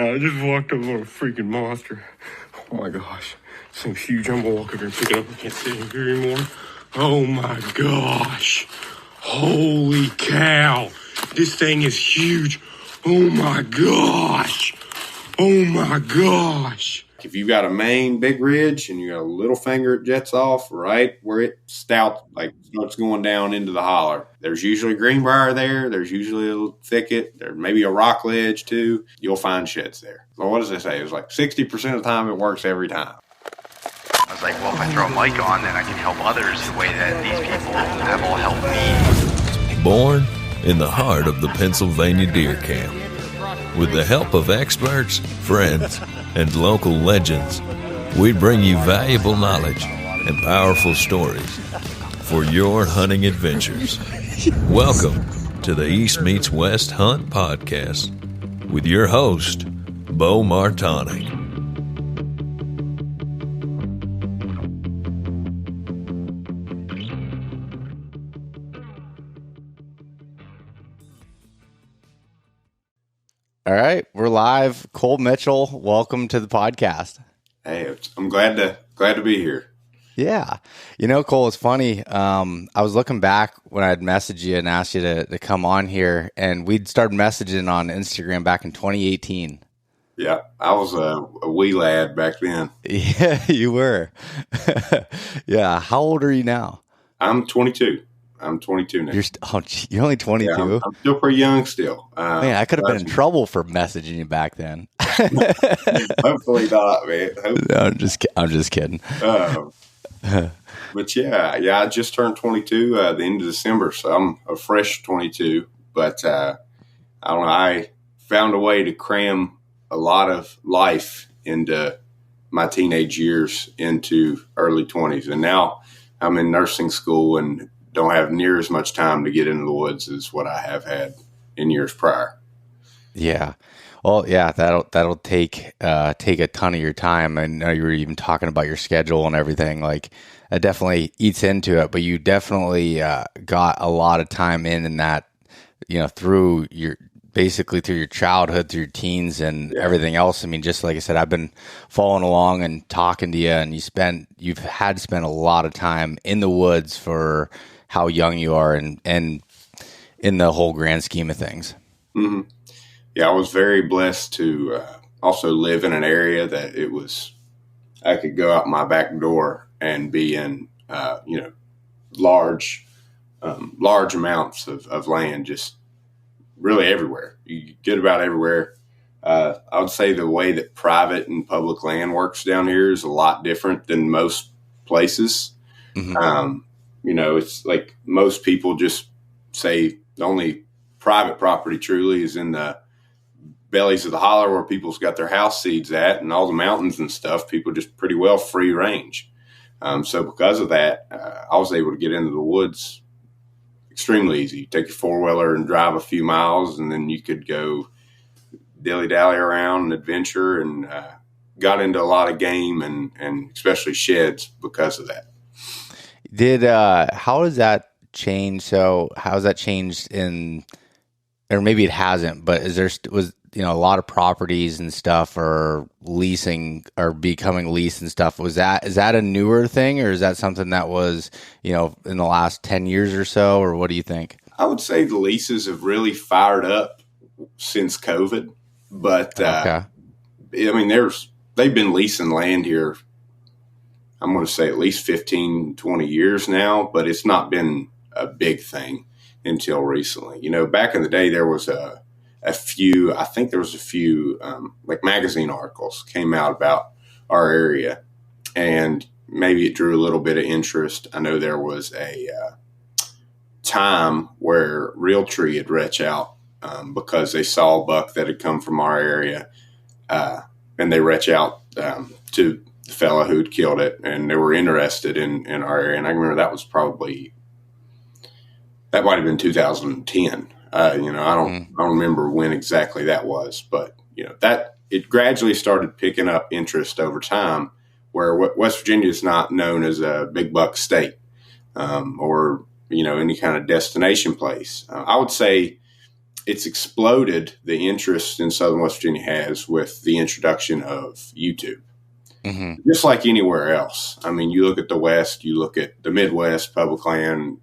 I just walked over a freaking monster. Oh my gosh. This thing's huge. I'm gonna walk over and pick it up. I can't sit in here anymore. Oh my gosh. Holy cow. This thing is huge. Oh my gosh. Oh my gosh. If you've got a main big ridge and you got a little finger it jets off right where it starts going down into the holler, there's usually greenbrier there. There's usually a thicket. There may be a rock ledge too. You'll find sheds there. So what does they say? It's like 60% of the time it works every time. I was like, well, if I throw a mic on, then I can help others the way that these people have all helped me. Born in the heart of the Pennsylvania deer camp. With the help of experts, friends, and local legends, we bring you valuable knowledge and powerful stories for your hunting adventures. Welcome to the East Meets West Hunt Podcast with your host, Beau Martonik. All right, we're live. Cole Mitchell, welcome to the podcast. Hey, I'm glad to be here. Yeah. You know, Cole, it's funny. I was looking back when I'd messaged you and asked you to come on here, and we'd started messaging on Instagram back in 2018. Yeah, I was a wee lad back then. Yeah, you were. Yeah. How old are you now? I'm 22. I'm 22 now. You're only 22? Yeah, I'm still pretty young still. Man, I could have been in trouble for messaging you back then. Hopefully not, man. No, I'm just kidding. But yeah, I just turned 22 the end of December, so I'm a fresh 22. But I don't know, I found a way to cram a lot of life into my teenage years into early 20s. And now I'm in nursing school and don't have near as much time to get into the woods as what I have had in years prior. Yeah. Well, yeah, that'll take a ton of your time. I know you were even talking about your schedule and everything. Like, it definitely eats into it, but you definitely got a lot of time in that, you know, through your childhood, through your teens and everything else. I mean, just like I said, I've been following along and talking to you, and you've had to spend a lot of time in the woods for how young you are and in the whole grand scheme of things. Mm-hmm. Yeah, I was very blessed to also live in an area that I could go out my back door and be in, large amounts of land, just really everywhere. You get about everywhere. I would say the way that private and public land works down here is a lot different than most places. Mm-hmm. It's like most people just say the only private property truly is in the bellies of the holler where people's got their house seeds at, and all the mountains and stuff, people just pretty well free range. So because of that, I was able to get into the woods extremely easy. You take your four-wheeler and drive a few miles, and then you could go dilly-dally around and adventure, and got into a lot of game and especially sheds because of that. How does that change? So how has that changed or maybe it hasn't, but a lot of properties and stuff are leasing or becoming leased and stuff. Is that a newer thing, or is that something that was, in the last 10 years or so, or what do you think? I would say the leases have really fired up since COVID, but okay. They've been leasing land here, I'm going to say at least 15, 20 years now, but it's not been a big thing until recently. Back in the day, there was a few like magazine articles came out about our area, and maybe it drew a little bit of interest. I know there was a time where Realtree had reached out because they saw a buck that had come from our area, and they reached out to the fella who'd killed it, and they were interested in our area. And I remember that might have been 2010. I don't remember when exactly that was, but that it gradually started picking up interest over time, where West Virginia is not known as a big buck state, or any kind of destination place. I would say it's exploded. The interest in Southern West Virginia has with the introduction of YouTube. Just like anywhere else. I mean, you look at the West, you look at the Midwest, public land,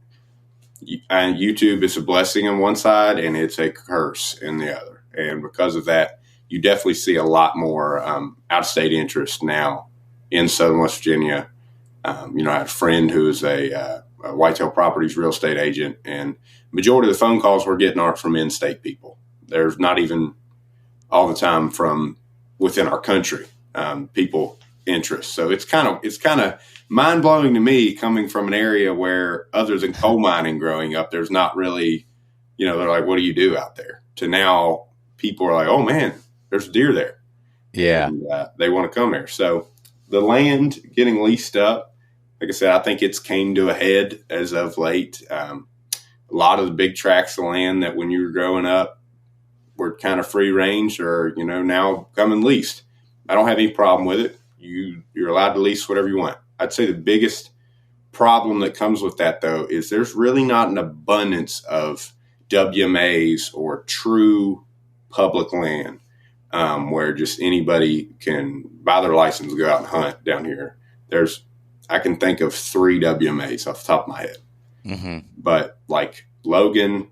and YouTube is a blessing on one side and it's a curse in the other. And because of that, you definitely see a lot more out-of-state interest now in Southern West Virginia. I had a friend who is a Whitetail Properties real estate agent, and majority of the phone calls we're getting aren't from in-state people. There's not even all the time from within our country people interest. So it's kind of mind blowing to me coming from an area where, other than coal mining growing up, there's not really, they're like, what do you do out there? To now people are like, oh man, there's deer there. Yeah. And, they want to come there. So the land getting leased up, like I said, I think it's came to a head as of late. A lot of the big tracts of land that when you were growing up were kind of free range are, now coming leased. I don't have any problem with it. You're allowed to lease whatever you want. I'd say the biggest problem that comes with that, though, is there's really not an abundance of WMAs or true public land where just anybody can buy their license and go out and hunt down here. I can think of 3 WMAs off the top of my head. But like Logan,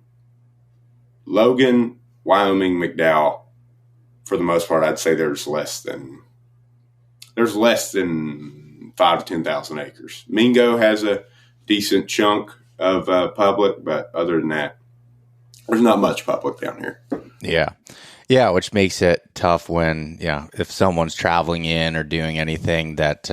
Wyoming, McDowell, for the most part, I'd say there's less than 5 to 10,000 acres. Mingo has a decent chunk of public, but other than that, there's not much public down here. Yeah, which makes it tough when, if someone's traveling in or doing anything that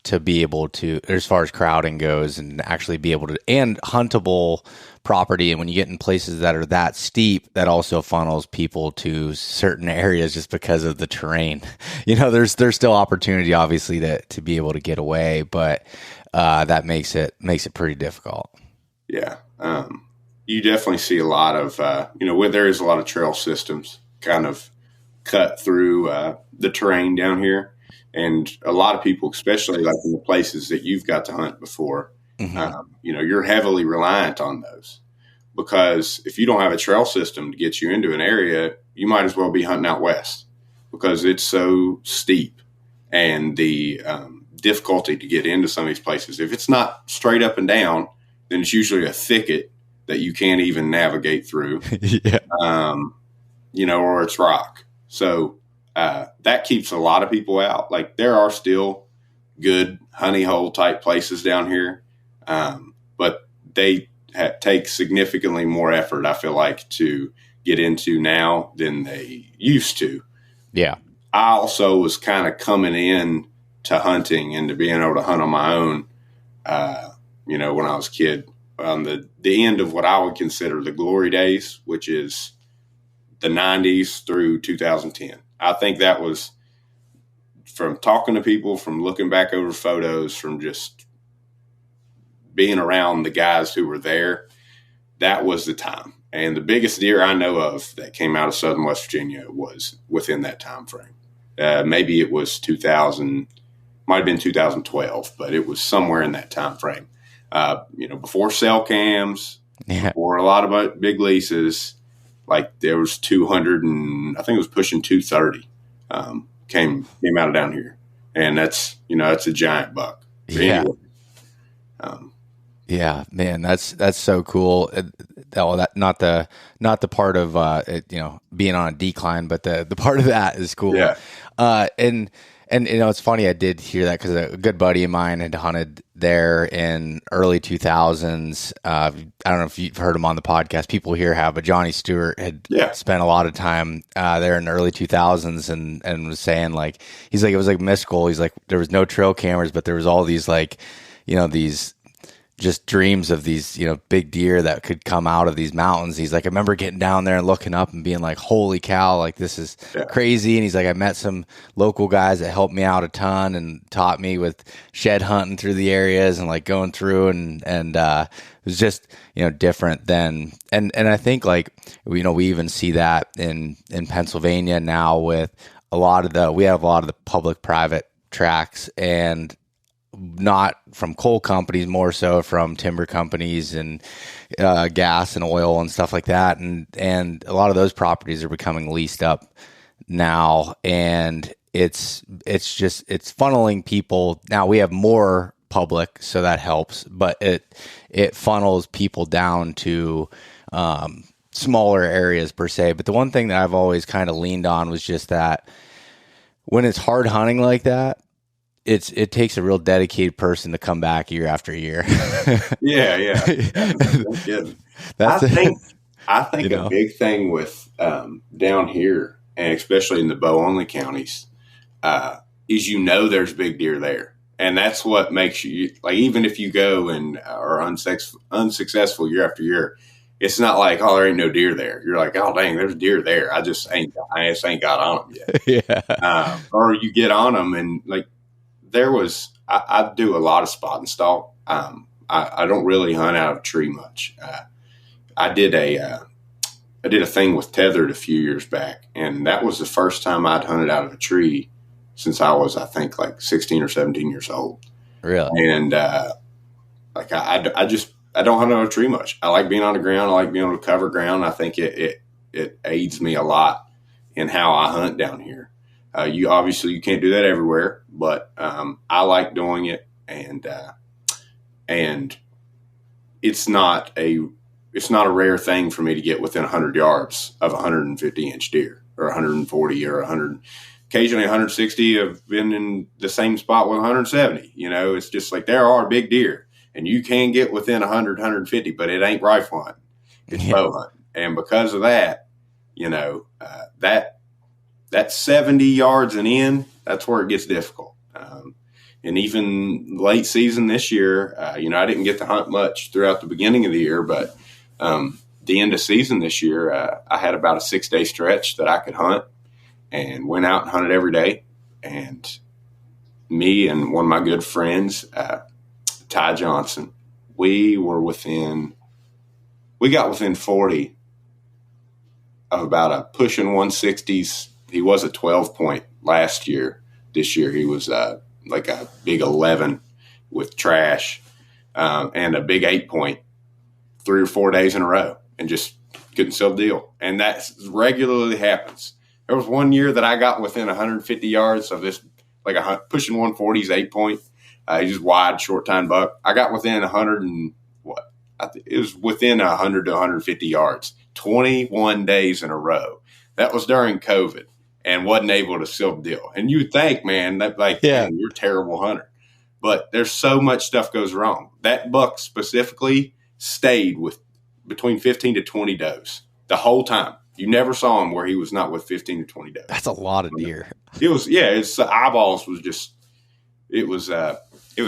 to be able to, as far as crowding goes, and actually be able to, and huntable property. And when you get in places that are that steep, that also funnels people to certain areas just because of the terrain. There's still opportunity, obviously, to be able to get away, but that makes it pretty difficult. Yeah. You definitely see a lot of, where there is a lot of trail systems kind of cut through the terrain down here. And a lot of people, especially like in the places that you've got to hunt before, you're heavily reliant on those, because if you don't have a trail system to get you into an area, you might as well be hunting out west because it's so steep, and the difficulty to get into some of these places. If it's not straight up and down, then it's usually a thicket that you can't even navigate through, or it's rock. So that keeps a lot of people out. Like, there are still good honey hole type places down here, but they take significantly more effort, I feel like, to get into now than they used to. Yeah. I also was kind of coming in to hunting and to being able to hunt on my own, when I was a kid, on the end of what I would consider the glory days, which is the 90s through 2010. I think that was, from talking to people, from looking back over photos, from just being around the guys who were there, that was the time. And the biggest deer I know of that came out of Southern West Virginia was within that time frame. Maybe it was 2000, might have been 2012, but it was somewhere in that time frame. Before cell cams, before a lot of big leases, like there was 200 and I think it was pushing 230 came out of down here, and that's a giant buck. So anyway, yeah, man, that's so cool. That not the part of being on a decline, but the part of that is cool. Yeah. And it's funny, I did hear that because a good buddy of mine had hunted there in early 2000s. I don't know if you've heard him on the podcast. People here have, but Johnny Stewart had spent a lot of time there in the early 2000s and was saying, like, he's like, it was like mystical. He's like, there was no trail cameras, but there was all these these just dreams of these, big deer that could come out of these mountains. He's like, I remember getting down there and looking up and being like, holy cow, like this is crazy. And he's like, I met some local guys that helped me out a ton and taught me with shed hunting through the areas and like going through and it was just, different then. And I think like, we even see that in Pennsylvania now with we have a lot of the public private tracks, and not from coal companies, more so from timber companies and gas and oil and stuff like that. And a lot of those properties are becoming leased up now, and it's funneling people. Now we have more public, so that helps, but it funnels people down to smaller areas per se. But the one thing that I've always kind of leaned on was just that when it's hard hunting like that, it takes a real dedicated person to come back year after year. Yeah. I think a big thing with down here, and especially in the bow only counties, is there's big deer there. And that's what makes you, like, even if you go and are unsuccessful year after year, it's not like, oh, there ain't no deer there. You're like, oh, dang, there's deer there. I just ain't got on them yet. Yeah. Or you get on them, and like I do a lot of spot and stalk. I don't really hunt out of a tree much. I did a thing with tethered a few years back, and that was the first time I'd hunted out of a tree since I was, I think, like 16 or 17 years old. Really? And like I don't hunt on a tree much. I like being on the ground. I like being able to cover ground. I think it aids me a lot in how I hunt down here. You can't do that everywhere, but I like doing it, and it's not a rare thing for me to get within 100 yards of a 150-inch deer, or 140, or 100. Occasionally 160. I've been in the same spot with 170. It's just like there are big deer, and you can get within 100, 150, but it ain't rifle hunting. It's bow hunting. And because of that, that 70 yards and in, that's where it gets difficult. And even late season this year, I didn't get to hunt much throughout the beginning of the year, but the end of season this year, I had about a 6-day stretch that I could hunt, and went out and hunted every day. And me and one of my good friends, Ty Johnson, we got within 40 of about a pushing 160s. He was a 12 point last year. This year he was like a big 11 with trash, and a big 8 point 3 or 4 days in a row, and just couldn't sell the deal. And that regularly happens. There was one year that I got within 150 yards of this, like pushing 140s 8 point. He's just wide, short tine buck. I got within 100 and what? It was within 100 to 150 yards, 21 days in a row. That was during COVID, and wasn't able to seal the deal. And you would think, man, that man, you're a terrible hunter. But there's so much stuff goes wrong. That buck specifically stayed with between 15 to 20 does the whole time. You never saw him where he was not with 15 to 20 does. That's a lot of deer. It was, his eyeballs was just, it was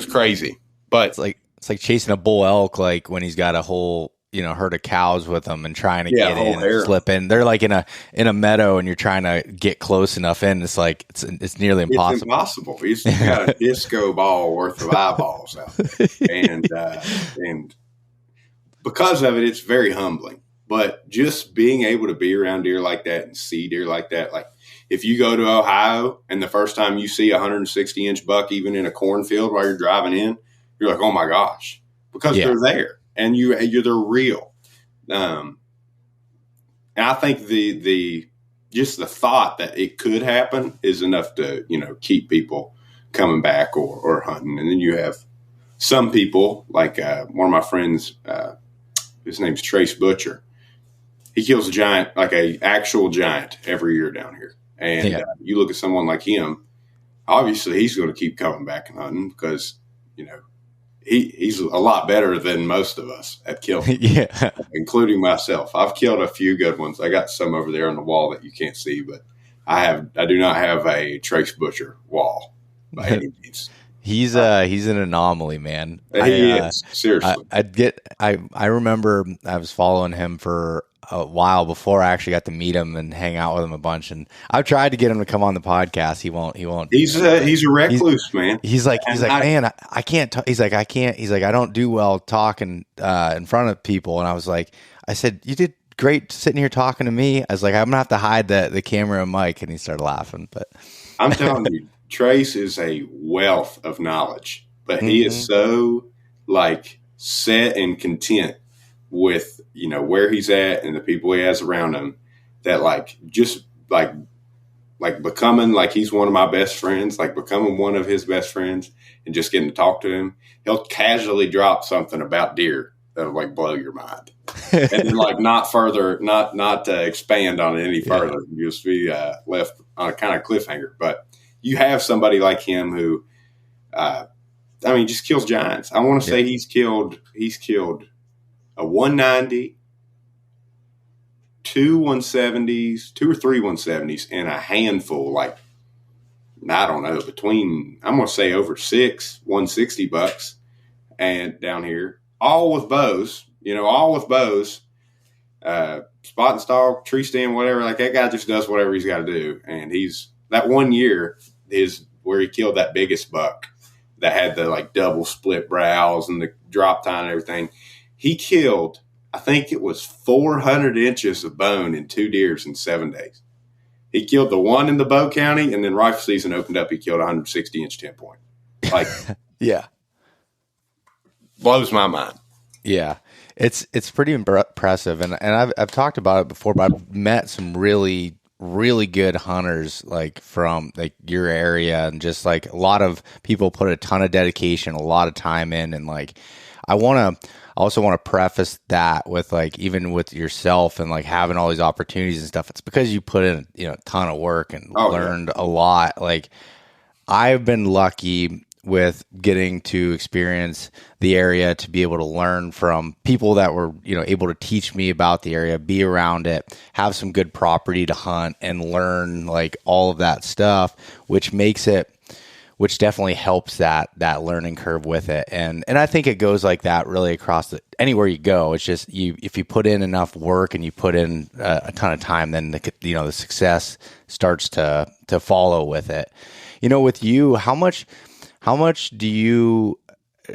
crazy. But it's like chasing a bull elk, like when he's got a whole, herd of cows with him and trying to get in and slip in. They're like in a meadow, and you're trying to get close enough in. It's like, it's nearly impossible. It's impossible. He's got a disco ball worth of eyeballs out there. And because of it, it's very humbling. But just being able to be around deer like that and see deer like that, like if you go to Ohio and the first time you see a 160-inch buck, even in a cornfield while you're driving in, you're like, oh my gosh, because they're there and they're real. And I think the thought that it could happen is enough to, keep people coming back or hunting. And then you have some people like one of my friends, his name's Trace Butcher. He kills a giant, like a actual giant, every year down here. And you look at someone like him, obviously he's going to keep coming back and hunting because, he's a lot better than most of us at killing, including myself. I've killed a few good ones. I got some over there on the wall that you can't see, but I do not have a Trace Butcher wall by any means. He's an anomaly, man. He is, seriously. I remember I was following him for a while before I actually got to meet him and hang out with him a bunch. And I've tried to get him to come on the podcast. He won't. He's a recluse, man. He's like, man, I can't talk. He's like, I don't do well talking in front of people. And I said, you did great sitting here talking to me. I was like, I'm gonna have to hide the camera and mic. And he started laughing. But I'm telling you, Trace is a wealth of knowledge. but he is so like set and content with, you know, where he's at and the people he has around him that like just like becoming like he's one of my best friends, like becoming one of his best friends and just getting to talk to him. He'll casually drop something about deer that'll like blow your mind. And then like not to expand on it any further. You'll just be left on a kind of cliffhanger. But you have somebody like him who, just kills giants. I want to say he's killed a 190, two or three 170s, and a handful, like, I don't know, I'm going to say over 6 160 bucks and down here, all with bows, spot and stalk, tree stand, whatever. Like that guy just does whatever he's got to do. And that 1 year is where he killed that biggest buck that had the like double split brows and the drop tine and everything. He killed, I think it was 400 inches of bone in 2 deers in 7 days. He killed the one in the bow county, and then rifle season opened up. He killed 160-inch 10-point. Like, yeah, blows my mind. Yeah, it's pretty impressive, and I've talked about it before, but I've met some really good hunters like from like your area, and just like a lot of people put a ton of dedication, a lot of time in, and like I also want to preface that with like, even with yourself and like having all these opportunities and stuff, it's because you put in, a ton of work and learned a lot. Like I've been lucky with getting to experience the area, to be able to learn from people that were, able to teach me about the area, be around it, have some good property to hunt and learn like all of that stuff, which definitely helps that learning curve with it. And I think it goes like that really across anywhere you go. It's just if you put in enough work and you put in a ton of time, then the success starts to follow with it. With you, how much do you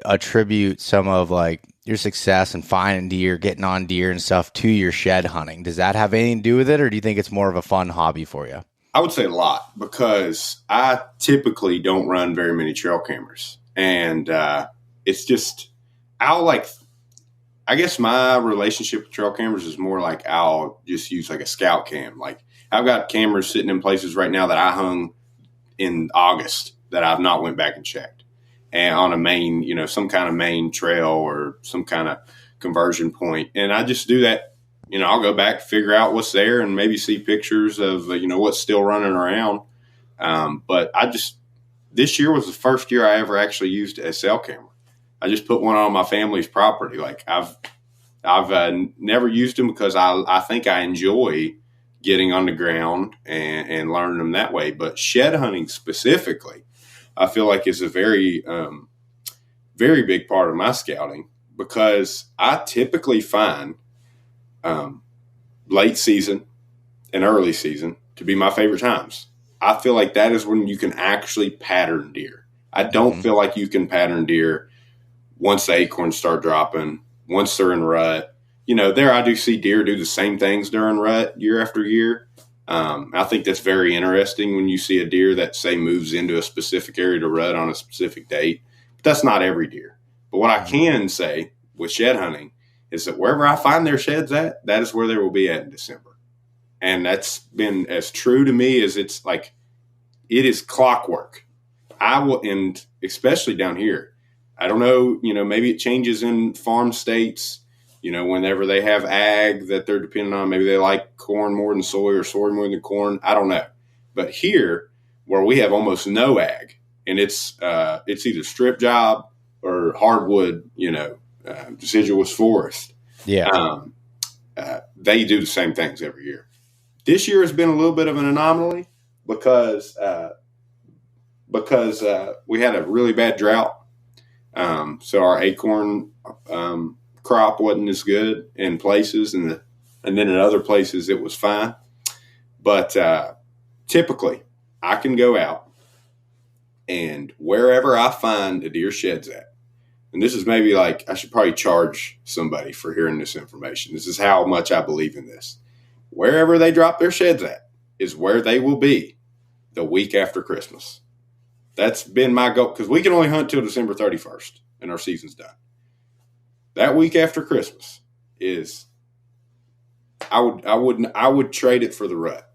attribute some of like your success and finding deer, getting on deer and stuff to your shed hunting? Does that have anything to do with it, or do you think it's more of a fun hobby for you? I would say a lot, because I typically don't run very many trail cameras, and it's just I guess my relationship with trail cameras is more like I'll just use like a scout cam. Like I've got cameras sitting in places right now that I hung in August that I've not went back and checked, and on a main, some kind of main trail or some kind of conversion point, and I just do that. I'll go back, figure out what's there, and maybe see pictures of, what's still running around. But this year was the first year I ever actually used a cell camera. I just put one on my family's property. Like I've never used them because I think I enjoy getting on the ground and learning them that way. But shed hunting specifically, I feel like is a very, very big part of my scouting, because I typically find late season and early season to be my favorite times. I feel like that is when you can actually pattern deer. I don't feel like you can pattern deer once the acorns start dropping, once they're in rut. There I do see deer do the same things during rut year after year. I think that's very interesting when you see a deer that, say, moves into a specific area to rut on a specific date. But that's not every deer. But what I can say with shed hunting is that wherever I find their sheds at, that is where they will be at in December. And that's been as true to me as it's like, it is clockwork. I will, and especially down here, I don't know, maybe it changes in farm states, whenever they have ag that they're depending on, maybe they like corn more than soy or soy more than corn. I don't know. But here, where we have almost no ag, and it's either strip job or hardwood, deciduous forest. Yeah. They do the same things every year. This year has been a little bit of an anomaly because we had a really bad drought. So our acorn crop wasn't as good in places, and then in other places it was fine. But typically I can go out, and wherever I find a deer sheds at, and this is maybe like, I should probably charge somebody for hearing this information. This is how much I believe in this. Wherever they drop their sheds at is where they will be the week after Christmas. That's been my goal because we can only hunt till December 31st and our season's done. That week after Christmas is I would trade it for the rut.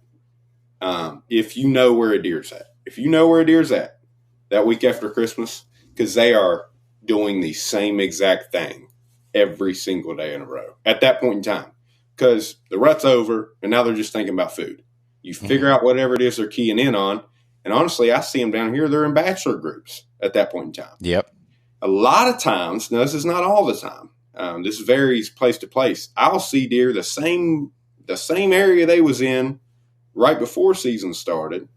If you know where a deer's at. If you know where a deer's at that week after Christmas, because they are doing the same exact thing every single day in a row at that point in time. Because the rut's over and now they're just thinking about food. You figure out whatever it is they're keying in on. And honestly, I see them down here. They're in bachelor groups at that point in time. Yep. A lot of times, now this is not all the time. This varies place to place. I'll see deer the same area they was in right before season started,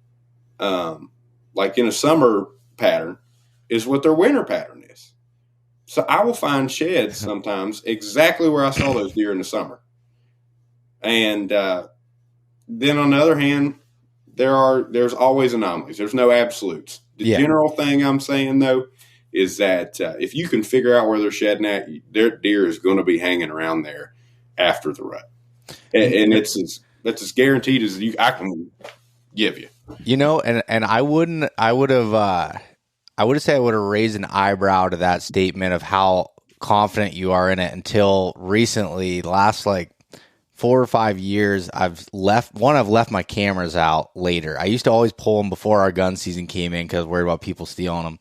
like in a summer pattern, is what their winter pattern is. So I will find sheds sometimes exactly where I saw those deer in the summer. And then on the other hand, there's always anomalies. There's no absolutes. The general thing I'm saying, though, is that if you can figure out where they're shedding at, their deer is going to be hanging around there after the rut. And that's as guaranteed as I can give you. You know, and I would have raised an eyebrow to that statement of how confident you are in it until recently, last like 4 or 5 years, I've left my cameras out later. I used to always pull them before our gun season came in because I was worried about people stealing them.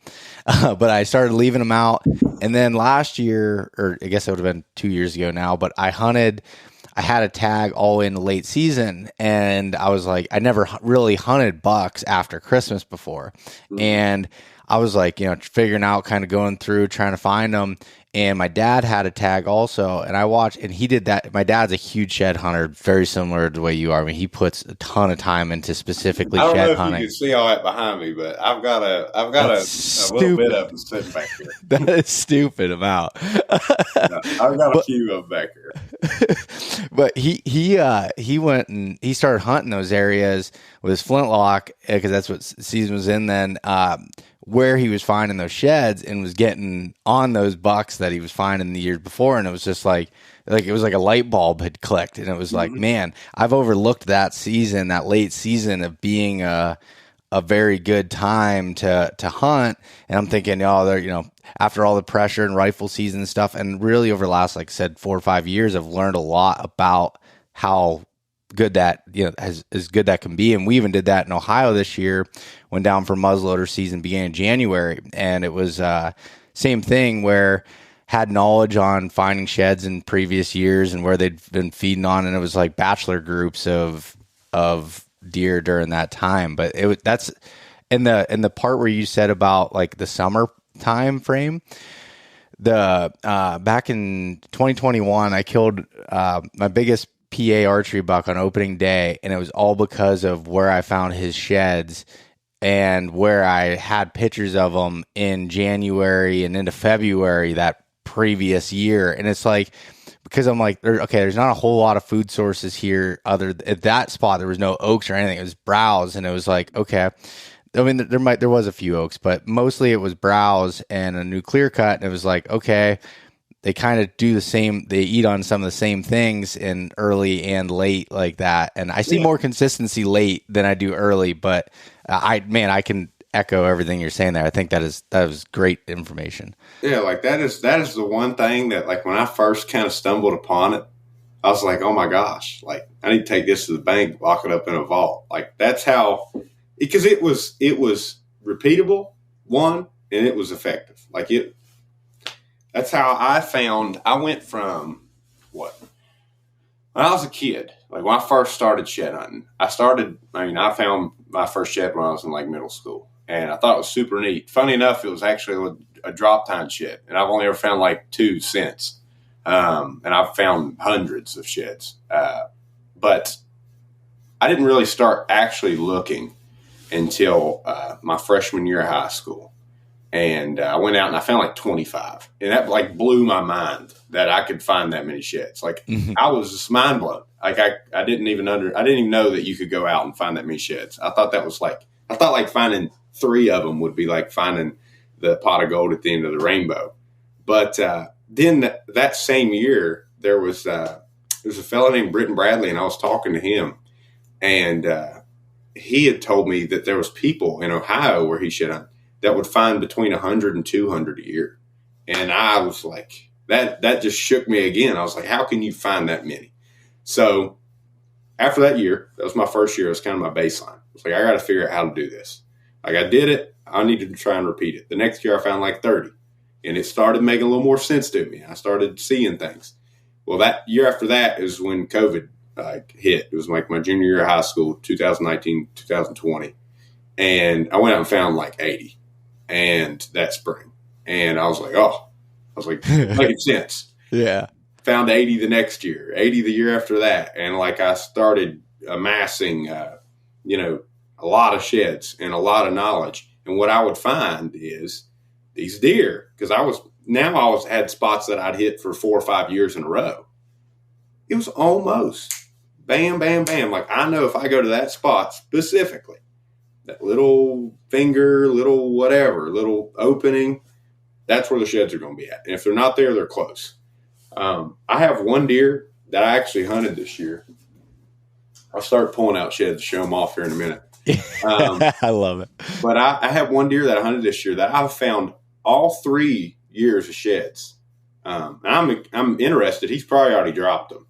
But I started leaving them out. And then last year, or I guess it would have been 2 years ago now, but I had a tag all in late season. And I was like, I never really hunted bucks after Christmas before. Mm-hmm. And I was like, figuring out, kind of going through, trying to find them. And my dad had a tag also, and I watched, and he did that. My dad's a huge shed hunter, very similar to the way you are. I mean, he puts a ton of time into specifically shed hunting. I don't know if you can see all that behind me, but I've got a little bit of them sitting back here. That is stupid amount. I've got a few of them back here. But he went and he started hunting those areas with his flintlock because that's what season was in then. Where he was finding those sheds and was getting on those bucks that he was finding the years before. And it was just like it was like a light bulb had clicked. And it was like, man, I've overlooked that season, that late season of being a very good time to hunt. And I'm thinking, after all the pressure and rifle season and stuff, and really over the last, like I said, 4 or 5 years, I've learned a lot about how good that, as good that can be. And we even did that in Ohio this year, went down for muzzleloader season began in January. And it was same thing where had knowledge on finding sheds in previous years and where they'd been feeding on. And it was like bachelor groups of deer during that time. But that's in the part where you said about like the summer time frame, back in 2021, I killed my biggest PA archery buck on opening day, and it was all because of where I found his sheds and where I had pictures of them in January and into February that previous year. And it's like, because I'm like, there's not a whole lot of food sources here at that spot. There was no oaks or anything. It was browse. And it was like, okay, I mean, there was a few oaks, but mostly it was browse and a new clear cut. And it was like, okay, they kind of do the same. They eat on some of the same things in early and late like that. And I see more consistency late than I do early, but I can echo everything you're saying there. I think that was great information. Yeah. Like that is the one thing that, like, when I first kind of stumbled upon it, I was like, oh my gosh, like I need to take this to the bank, lock it up in a vault. Like that's how, because it was repeatable, one, and it was effective. That's how I went from when I was a kid, like when I first started shed hunting, I found my first shed when I was in like middle school, and I thought it was super neat. Funny enough, it was actually a drop tine shed, and I've only ever found like 2 since. And I've found hundreds of sheds. But I didn't really start actually looking until my freshman year of high school. And I went out and I found like 25. And that like blew my mind that I could find that many sheds. Like I was just mind blown. Like I didn't even know that you could go out and find that many sheds. I thought finding 3 of them would be like finding the pot of gold at the end of the rainbow. But then that same year, there was a fellow named Britton Bradley, and I was talking to him, and he had told me that there was people in Ohio where he shed on that would find between 100 and 200 a year. And I was like, that just shook me again. I was like, how can you find that many? So after that year, that was my first year. It was kind of my baseline. I was like, I got to figure out how to do this. Like I did it. I needed to try and repeat it. The next year I found like 30, and it started making a little more sense to me. I started seeing things. Well, that year after that is when COVID hit. It was like my junior year of high school, 2019, 2020. And I went out and found like 80 and that spring. And I was like, making sense. Yeah. Found 80 the next year, 80 the year after that. And like I started amassing, a lot of sheds and a lot of knowledge. And what I would find is these deer, because I had spots that I'd hit for 4 or 5 years in a row. It was almost bam, bam, bam. Like I know if I go to that spot specifically, that little finger, little whatever, little opening, that's where the sheds are going to be at. And if they're not there, they're close. I have one deer that I actually hunted this year. I'll start pulling out sheds to show them off here in a minute. I love it. But I have one deer that I hunted this year that I've found all 3 years of sheds. And I'm interested. He's probably already dropped them.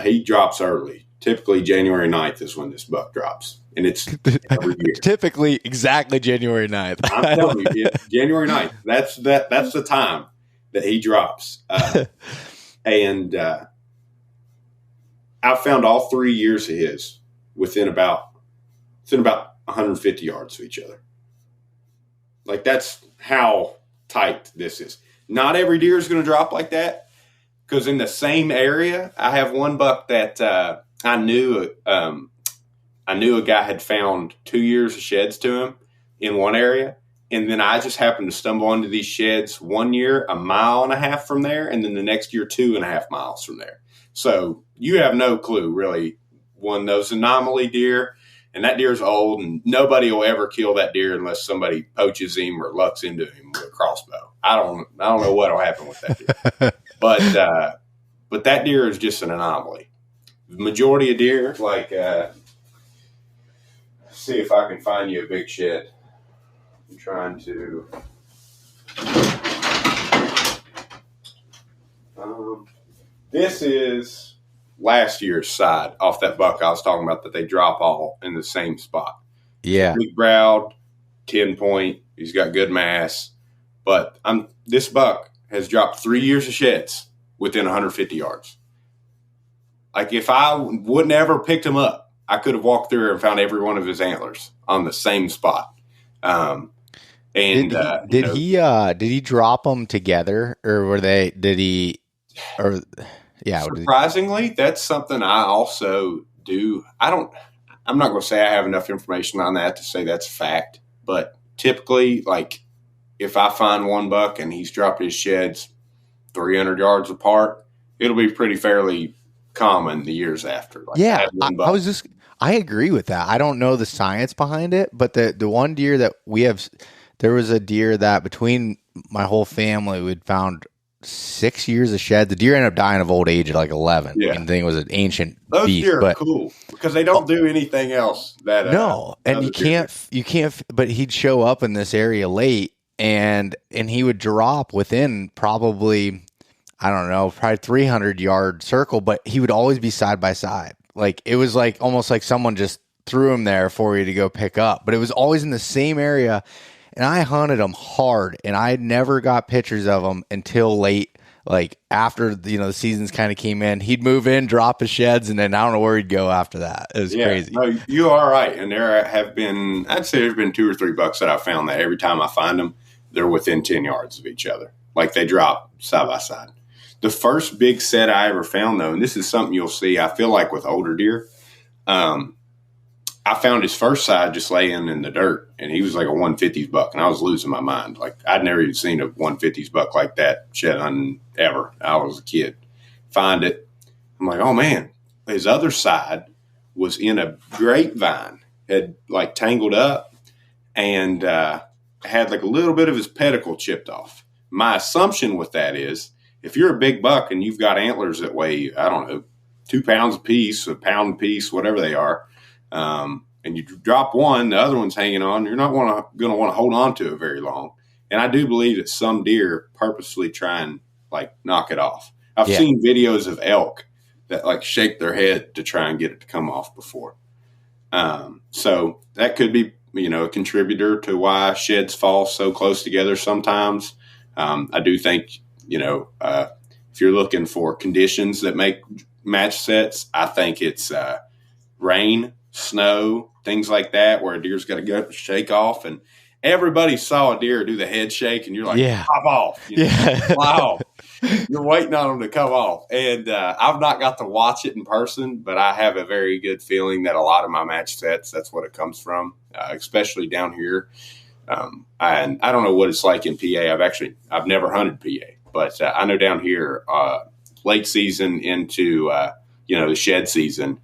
He drops early. Typically January 9th is when this buck drops. And it's every year. Typically exactly January 9th. I'm telling you, January 9th. That's the time that he drops. And I found all 3 years of his within about 150 yards of each other. Like that's how tight this is. Not every deer is going to drop like that, because in the same area, I have one buck that I knew a guy had found 2 years of sheds to him in one area. And then I just happened to stumble into these sheds 1 year, 1.5 miles from there. And then the next year, 2.5 miles from there. So you have no clue really. One of those anomaly deer, and that deer's old, and nobody will ever kill that deer unless somebody poaches him or lucks into him with a crossbow. I don't know what will happen with that deer. But that deer is just an anomaly. The majority of deer, like, see if I can find you a big shed. I'm trying to. This is last year's side off that buck I was talking about that they drop all in the same spot. Yeah. Big browed, 10-point. He's got good mass. But this buck has dropped 3 years of sheds within 150 yards. Like if I wouldn't ever picked him up, I could have walked through and found every one of his antlers on the same spot. Did he drop them together, or surprisingly, that's something I also do. I'm not going to say I have enough information on that to say that's a fact, but typically, like if I find one buck and he's dropped his sheds 300 yards apart, it'll be pretty fairly common the years after. Like yeah, I agree with that. I don't know the science behind it, but the one deer that we have, there was a deer that between my whole family we'd found 6 years of shed. The deer ended up dying of old age at like 11. Yeah. And the thing was an ancient Those beast. deer are cool because they don't do anything else. No, and you can't. But he'd show up in this area late, and he would drop within probably 300 yard circle, but he would always be side by side. Like it was like almost like someone just threw him there for you to go pick up, but it was always in the same area. And I hunted him hard, and I never got pictures of him until late, like after the seasons kind of came in. He'd move in, drop his sheds, and then I don't know where he'd go after that. It was crazy. No, you are right. And there have been, I'd say there's been 2 or 3 bucks that I found that every time I find them, they're within 10 yards of each other. Like they drop side by side. The first big set I ever found, though, and this is something you'll see, I feel like with older deer, I found his first side just laying in the dirt, and he was like a 150s buck, and I was losing my mind. Like I'd never even seen a 150s buck like that shed hunting ever. I was a kid. Find it. I'm like, oh man, his other side was in a grapevine, had like tangled up, and had like a little bit of his pedicle chipped off. My assumption with that is, if you're a big buck and you've got antlers that weigh, 2 pounds a piece, a pound a piece, whatever they are, and you drop one, the other one's hanging on. You're not going to want to hold on to it very long. And I do believe that some deer purposely try and like knock it off. I've seen videos of elk that like shake their head to try and get it to come off before. So that could be, a contributor to why sheds fall so close together sometimes. I do think, if you're looking for conditions that make match sets, I think it's rain, snow, things like that, where a deer's got to go shake off. And everybody saw a deer do the head shake, and you're like, pop off. Fly off. You're waiting on them to come off. And I've not got to watch it in person, but I have a very good feeling that a lot of my match sets, that's what it comes from, especially down here. And I don't know what it's like in PA. I've never hunted PA, but I know down here, late season into, the shed season,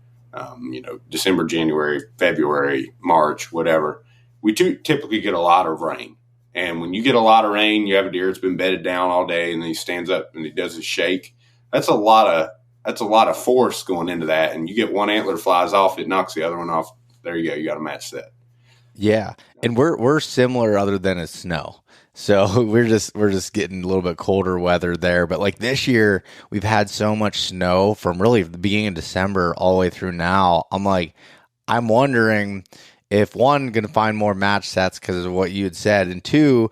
December, January, February, March, whatever, we typically get a lot of rain. And when you get a lot of rain, you have a deer that's been bedded down all day, and then he stands up and he does his shake. That's a lot of force going into that. And you get one antler flies off, it knocks the other one off. There you go. You got a match set. Yeah. And we're similar other than it's snow. So we're just getting a little bit colder weather there. But like this year, we've had so much snow from really the beginning of December all the way through now. I'm wondering if one, going to find more match sets because of what you had said, and two,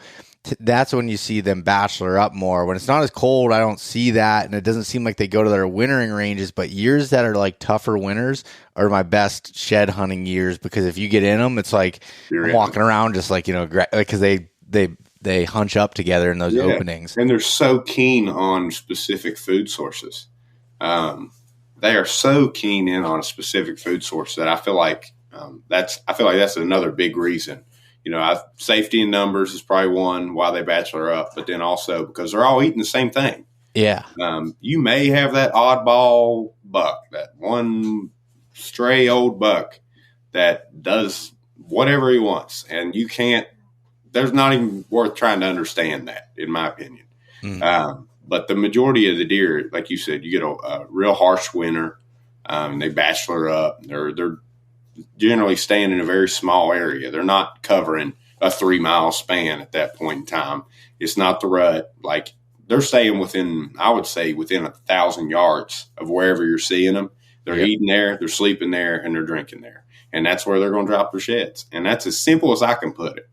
that's when you see them bachelor up more. When it's not as cold, I don't see that, and it doesn't seem like they go to their wintering ranges. But years that are like tougher winters are my best shed hunting years, because if you get in them, it's like I'm walking around just like, because they hunch up together in those openings. And they're so keen on specific food sources. They are so keen in on a specific food source that I feel like that's another big reason. Safety in numbers is probably one why they bachelor up, but then also because they're all eating the same thing. Yeah. You may have that oddball buck, that one stray old buck that does whatever he wants, and you can't. There's not even worth trying to understand that, in my opinion. But the majority of the deer, like you said, you get a real harsh winter, and they bachelor up. They're generally staying in a very small area. They're not covering a 3-mile span at that point in time. It's not the rut. Like, they're staying within 1,000 yards of wherever you're seeing them. They're eating there, they're sleeping there, and they're drinking there. And that's where they're going to drop their sheds. And that's as simple as I can put it.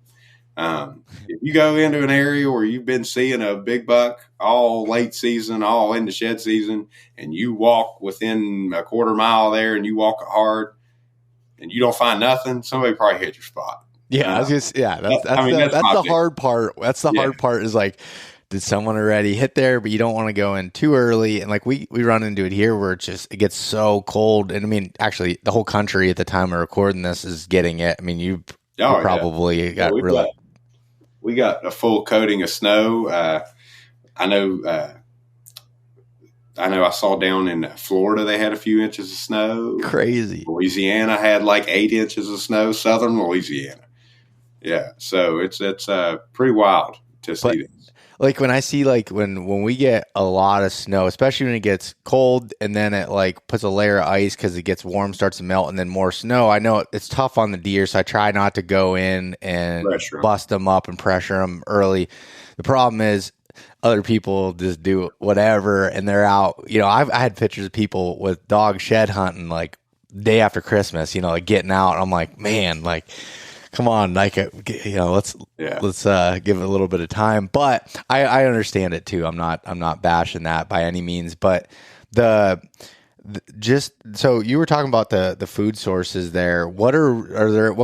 If you go into an area where you've been seeing a big buck all late season, all into shed season, and you walk within a quarter mile there and you walk it hard and you don't find nothing, somebody probably hit your spot. Yeah, that's the hard part. That's the hard part is like, did someone already hit there, but you don't want to go in too early. And like we run into it here where it gets so cold. And I mean, actually the whole country at the time of recording this is getting it. I mean, you probably got we got a full coating of snow. I know I saw down in Florida they had a few inches of snow. Crazy. Louisiana had like 8 inches of snow. Southern Louisiana. Yeah, so it's pretty wild to see this. Like when I see like when we get a lot of snow, especially when it gets cold and then it like puts a layer of ice because it gets warm, starts to melt, and then more snow. I know it's tough on the deer, so I try not to go in and bust them up and pressure them early. The problem is other people just do whatever and they're out. I had pictures of people with dog shed hunting like day after Christmas. Like getting out. And I'm like, man, like. Come on, like let's give it a little bit of time. But I understand it too. I'm not bashing that by any means. But so you were talking about the food sources there. What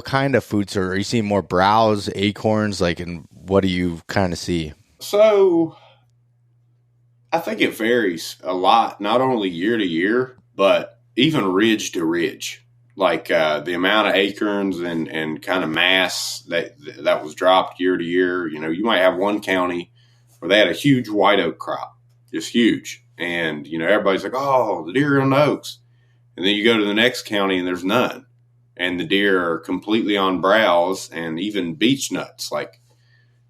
kind of food source are you seeing? More browse, acorns, like, and what do you kind of see? So I think it varies a lot, not only year to year, but even ridge to ridge. Like the amount of acorns and kind of mass that was dropped year to year. You might have one county where they had a huge white oak crop, just huge. And, everybody's like, oh, the deer on the oaks. And then you go to the next county and there's none. And the deer are completely on browse and even beech nuts. Like,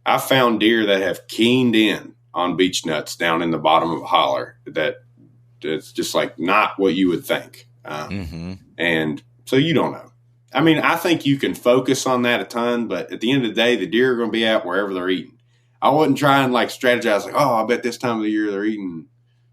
I found deer that have keened in on beech nuts down in the bottom of a holler that's just like not what you would think. And so you don't know. I mean, I think you can focus on that a ton, but at the end of the day, the deer are going to be out wherever they're eating. I wouldn't try and like strategize like, oh, I bet this time of the year they're eating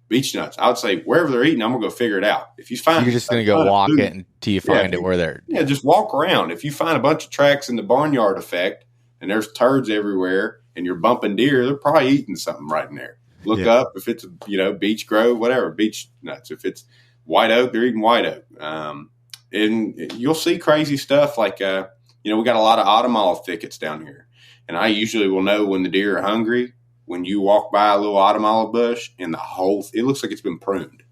beech nuts. I would say wherever they're eating, I'm going to go figure it out. If you find, You're just going to go walk it until you find it where they're. Yeah, just walk around. If you find a bunch of tracks in the barnyard effect and there's turds everywhere and you're bumping deer, they're probably eating something right in there. Look up if it's, beech grove, whatever, beech nuts. If it's white oak, they're eating white oak. And you'll see crazy stuff like, we got a lot of autumn olive thickets down here. And I usually will know when the deer are hungry when you walk by a little autumn olive bush and it looks like it's been pruned.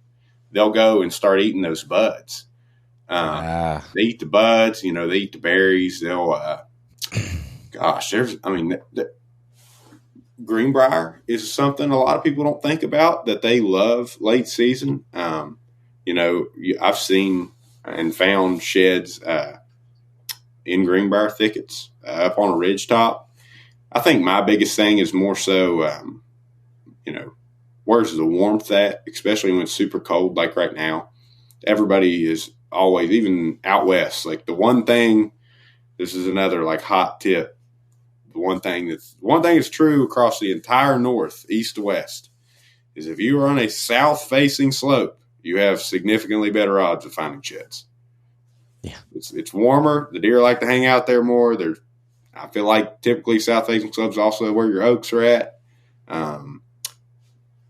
They'll go and start eating those buds. They eat the buds, they eat the berries. They'll, greenbrier is something a lot of people don't think about that they love late season. I've seen and found sheds in greenbrier thickets up on a ridge top. I think my biggest thing is more so, where's the warmth at, especially when it's super cold like right now. Everybody is always, even out west, like the one thing, this is another like hot tip. The one thing that's true across the entire north, east to west, is if you are on a south-facing slope, you have significantly better odds of finding sheds. Yeah, it's warmer. The deer like to hang out there more. I feel like typically south-facing slopes also where your oaks are at.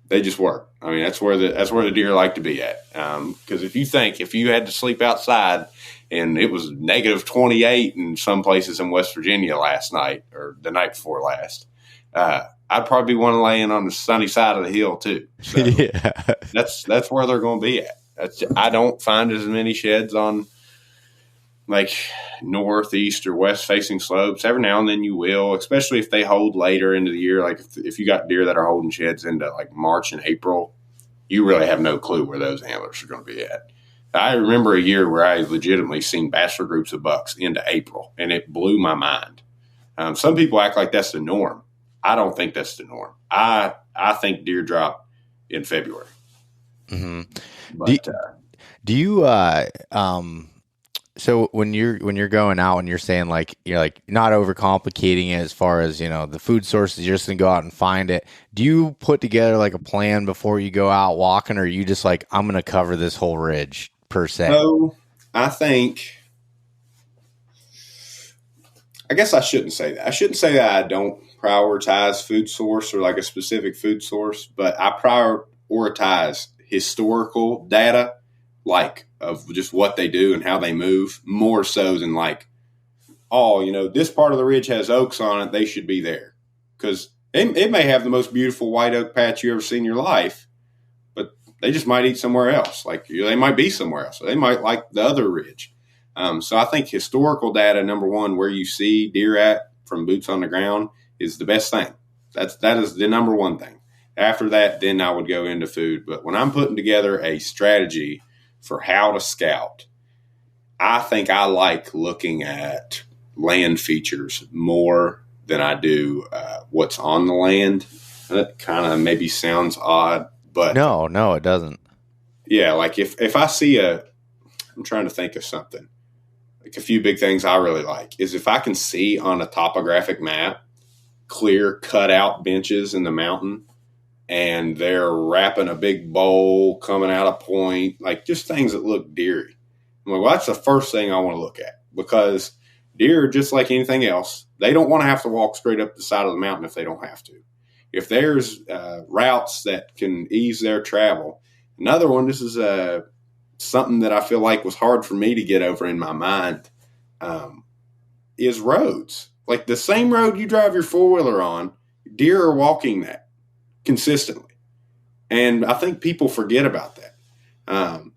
They just work. I mean, that's where the deer like to be at. Because if you had to sleep outside and it was negative 28 in some places in West Virginia last night or the night before last, I'd probably want to lay in on the sunny side of the hill too. So that's where they're going to be at. I don't find as many sheds on like northeast or west facing slopes. Every now and then you will, especially if they hold later into the year. Like if you got deer that are holding sheds into like March and April, you really have no clue where those antlers are going to be at. I remember a year where I legitimately seen bachelor groups of bucks into April, and it blew my mind. Some people act like that's the norm. I don't think that's the norm. I think deer drop in February. Mm-hmm. But, do you so when you're going out and you're saying like you're like not overcomplicating it as far as the food sources, you're just gonna go out and find it. Do you put together like a plan before you go out walking, or are you just like, I'm gonna cover this whole ridge per se? So I guess I shouldn't say that. I shouldn't say that I don't prioritize food source or like a specific food source, but I prioritize historical data, like of just what they do and how they move, more so than like, this part of the ridge has oaks on it, they should be there. Because it may have the most beautiful white oak patch you ever seen in your life, but they just might eat somewhere else. Like they might be somewhere else. They might like the other ridge. So I think historical data, number one, where you see deer at from boots on the ground is the best thing. That is the number one thing. After that, then I would go into food. But when I'm putting together a strategy for how to scout, I think I like looking at land features more than I do what's on the land. That kind of maybe sounds odd, but no, it doesn't. Yeah, like if I see I'm trying to think of something. Like a few big things I really like is if I can see on a topographic map clear cut out benches in the mountain and they're wrapping a big bowl coming out of point, like just things that look deery. I'm like, well, that's the first thing I want to look at, because deer, just like anything else, they don't want to have to walk straight up the side of the mountain if they don't have to. If there's routes that can ease their travel. Another one, this is something that I feel like was hard for me to get over in my mind, is roads. Like the same road you drive your four-wheeler on, deer are walking that consistently. And I think people forget about that.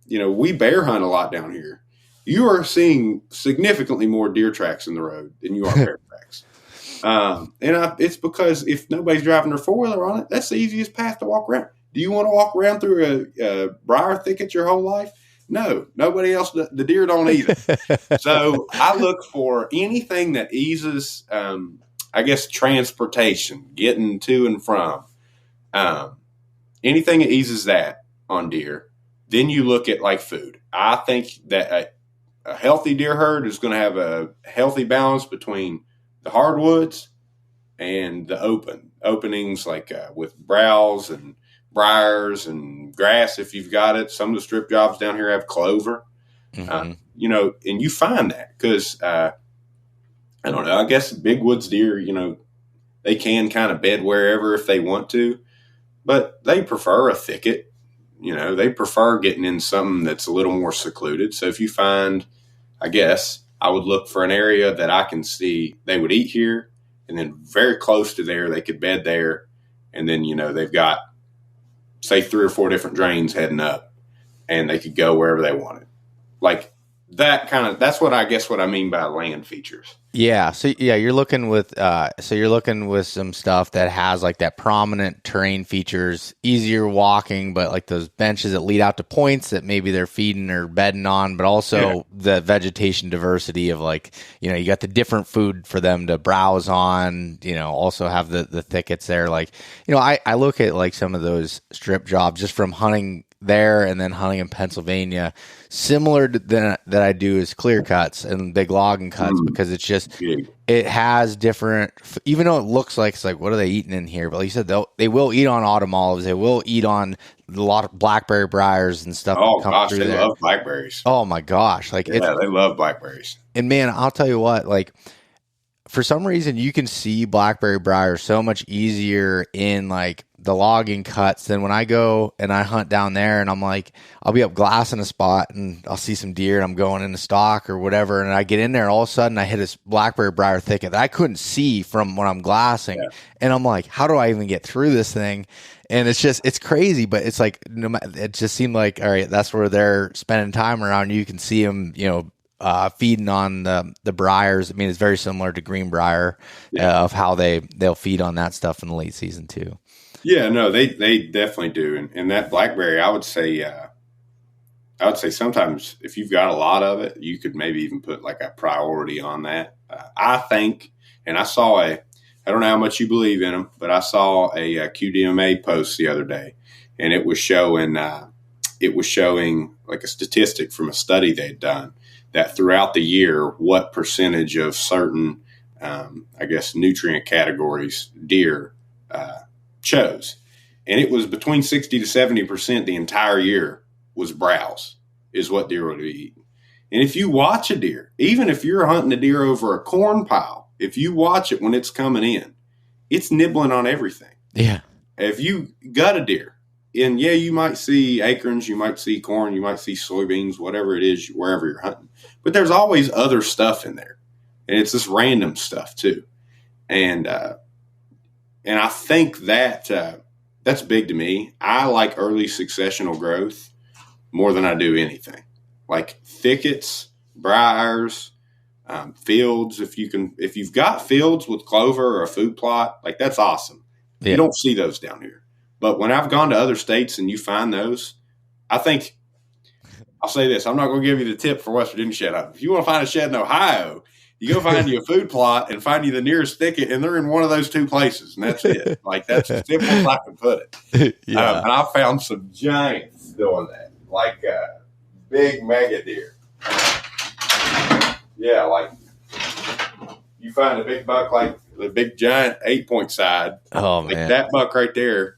We bear hunt a lot down here. You are seeing significantly more deer tracks in the road than you are bear tracks. It's because if nobody's driving their four-wheeler on it, that's the easiest path to walk around. Do you want to walk around through a briar thicket your whole life? No, nobody else. The deer don't either. So I look for anything that eases, transportation, getting to and from. Anything that eases that on deer. Then you look at like food. I think that a healthy deer herd is going to have a healthy balance between the hardwoods and the openings, like with browse and briars and grass if you've got it. Some of the strip jobs down here have clover, and you find that because I don't know. I guess big woods deer, they can kind of bed wherever if they want to, but they prefer a thicket. They prefer getting in something that's a little more secluded. So if you find, I guess, I would look for an area that I can see they would eat here, and then very close to there, they could bed there. And then, they've got, say, 3 or 4 different drains heading up, and they could go wherever they wanted. Like that's what I mean by land features. Yeah. So you're looking with some stuff that has like that prominent terrain features, easier walking, but like those benches that lead out to points that maybe they're feeding or bedding on, but also the vegetation diversity of like, you got the different food for them to browse on, also have the thickets there. Like, I look at like some of those strip jobs just from hunting there and then hunting in Pennsylvania, similar to that I do is clear cuts and big logging cuts, because it's just, it has different, even though it looks like, it's like, what are they eating in here? But like you said, they will eat on autumn olives. They will eat on a lot of blackberry briars and stuff. Oh gosh, they love blackberries. Oh my gosh. Like, they love blackberries. And man, I'll tell you what, like, for some reason you can see blackberry briars so much easier in like the logging cuts than when I go and I hunt down there, and I'm like, I'll be up glassing a spot and I'll see some deer and I'm going into stock or whatever, and I get in there and all of a sudden I hit this blackberry briar thicket that I couldn't see from when I'm glassing, and I'm like, how do I even get through this thing? And it's crazy, but it's like, it just seemed like, all right, that's where they're spending time around. You can see them, feeding on the briars. I mean, it's very similar to greenbrier of how they'll feed on that stuff in the late season too. Yeah, no, they definitely do. And that blackberry, I would say sometimes if you've got a lot of it, you could maybe even put like a priority on that. I think, and I don't know how much you believe in them, but I saw a QDMA post the other day, and it was showing like a statistic from a study they'd done that throughout the year, what percentage of certain, nutrient categories deer chose. And it was between 60 to 70% the entire year was browse is what deer would be eating. And if you watch a deer, even if you're hunting a deer over a corn pile, if you watch it when it's coming in, it's nibbling on everything. Yeah. If you got a deer, and you might see acorns, you might see corn, you might see soybeans, whatever it is, wherever you're hunting. But there's always other stuff in there. And it's this random stuff too. And I think that that's big to me. I like early successional growth more than I do anything. Like thickets, briars, fields. If you've got fields with clover or a food plot, like that's awesome. Yeah. You don't see those down here. But when I've gone to other states and you find those, I think I'll say this: I'm not going to give you the tip for West Virginia shed hunting. If you want to find a shed in Ohio, you go find you a food plot and find you the nearest thicket, and they're in one of those 2 places, and that's it. Like, that's as simple as I can put it. Yeah. And I found some giants doing that, like big mega deer. Yeah, like you find a big buck, like the big giant 8-point side. Oh, like man. That buck right there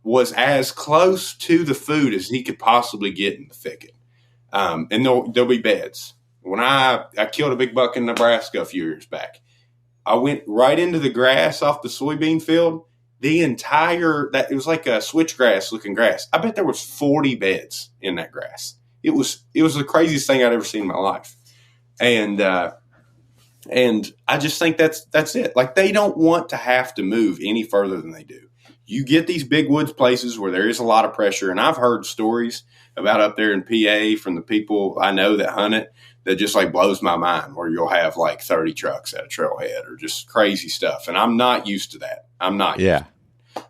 was as close to the food as he could possibly get in the thicket. And there'll be beds. When I killed a big buck in Nebraska a few years back, I went right into the grass off the soybean field. It was like a switchgrass looking grass. I bet there was 40 beds in that grass. It was the craziest thing I'd ever seen in my life. And I just think that's it. Like, they don't want to have to move any further than they do. You get these big woods places where there is a lot of pressure. And I've heard stories about up there in PA from the people I know that hunt it that just like blows my mind, where you'll have like 30 trucks at a trailhead or just crazy stuff. And I'm not used to that. I'm not. Yeah.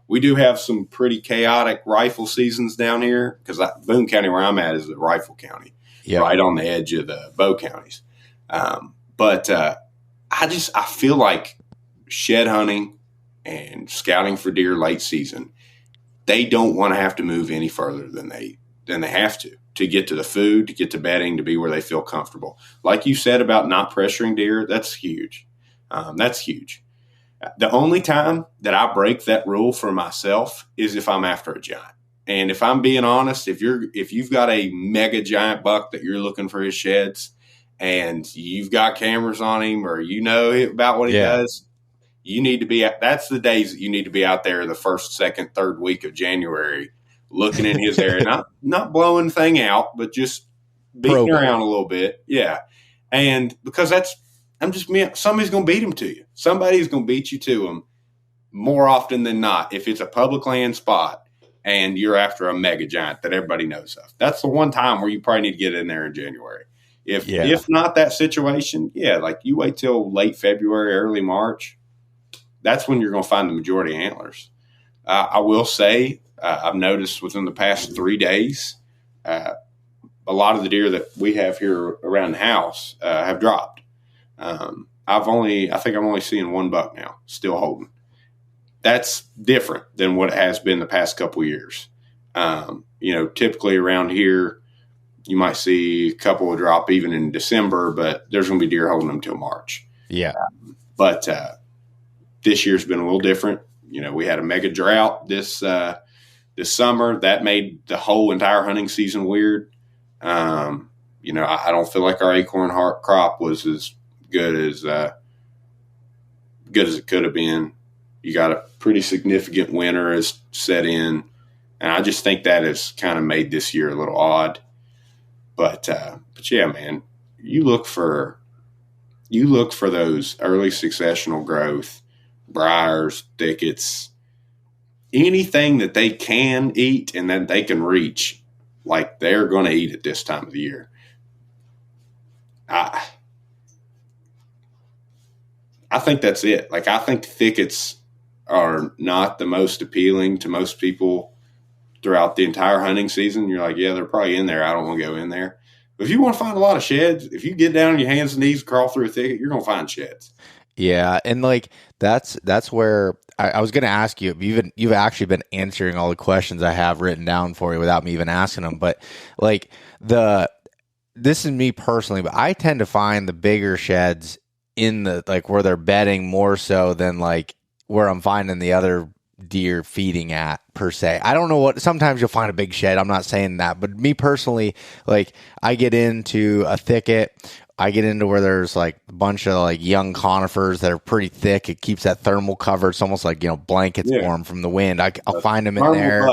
We do have some pretty chaotic rifle seasons down here because Boone County, where I'm at, is a rifle county, right on the edge of the bow counties. But I feel like shed hunting and scouting for deer late season, they don't want to have to move any further than they and they have to get to the food, to get to bedding, to be where they feel comfortable. Like you said about not pressuring deer, that's huge. That's huge. The only time that I break that rule for myself is if I'm after a giant. And if I'm being honest, if you've got a mega giant buck that you're looking for his sheds and you've got cameras on him or you know about what he does, you need to be that's the days that you need to be out there the first, second, third week of January looking in his area, not blowing thing out, but just beating around a little bit. Yeah. And because somebody's going to beat him to you. Somebody's going to beat you to him more often than not if it's a public land spot and you're after a mega giant that everybody knows of. That's the one time where you probably need to get in there in January. If not that situation, like you wait till late February, early March, that's when you're going to find the majority of antlers. I will say I've noticed within the past 3 days, a lot of the deer that we have here around the house have dropped. I think I'm only seeing one buck now still holding. That's different than what it has been the past couple of years. Typically around here, you might see a couple of drop even in December, but there's going to be deer holding them till March. Yeah. But this year's been a little different. We had a mega drought this summer that made the whole entire hunting season weird. I don't feel like our acorn crop was as good as it could have been. You got a pretty significant winter has set in, and I just think that has kind of made this year a little odd. But yeah, man, you look for those early successional growth, briars, thickets, anything that they can eat and that they can reach, like they're going to eat at this time of the year. I think that's it. Like, I think thickets are not the most appealing to most people throughout the entire hunting season. You're like, yeah, they're probably in there. I don't want to go in there. But if you want to find a lot of sheds, if you get down on your hands and knees, crawl through a thicket, you're going to find sheds. Yeah, and like that's where I was going to ask you. You've actually been answering all the questions I have written down for you without me even asking them. But like this is me personally, but I tend to find the bigger sheds in the like where they're bedding more so than like where I'm finding the other deer feeding at per se. I don't know what, sometimes you'll find a big shed. I'm not saying that, but me personally, like I get into a thicket, I get into where there's like a bunch of like young conifers that are pretty thick. It keeps that thermal cover. It's almost like, blankets form from the wind. I'll find them in there.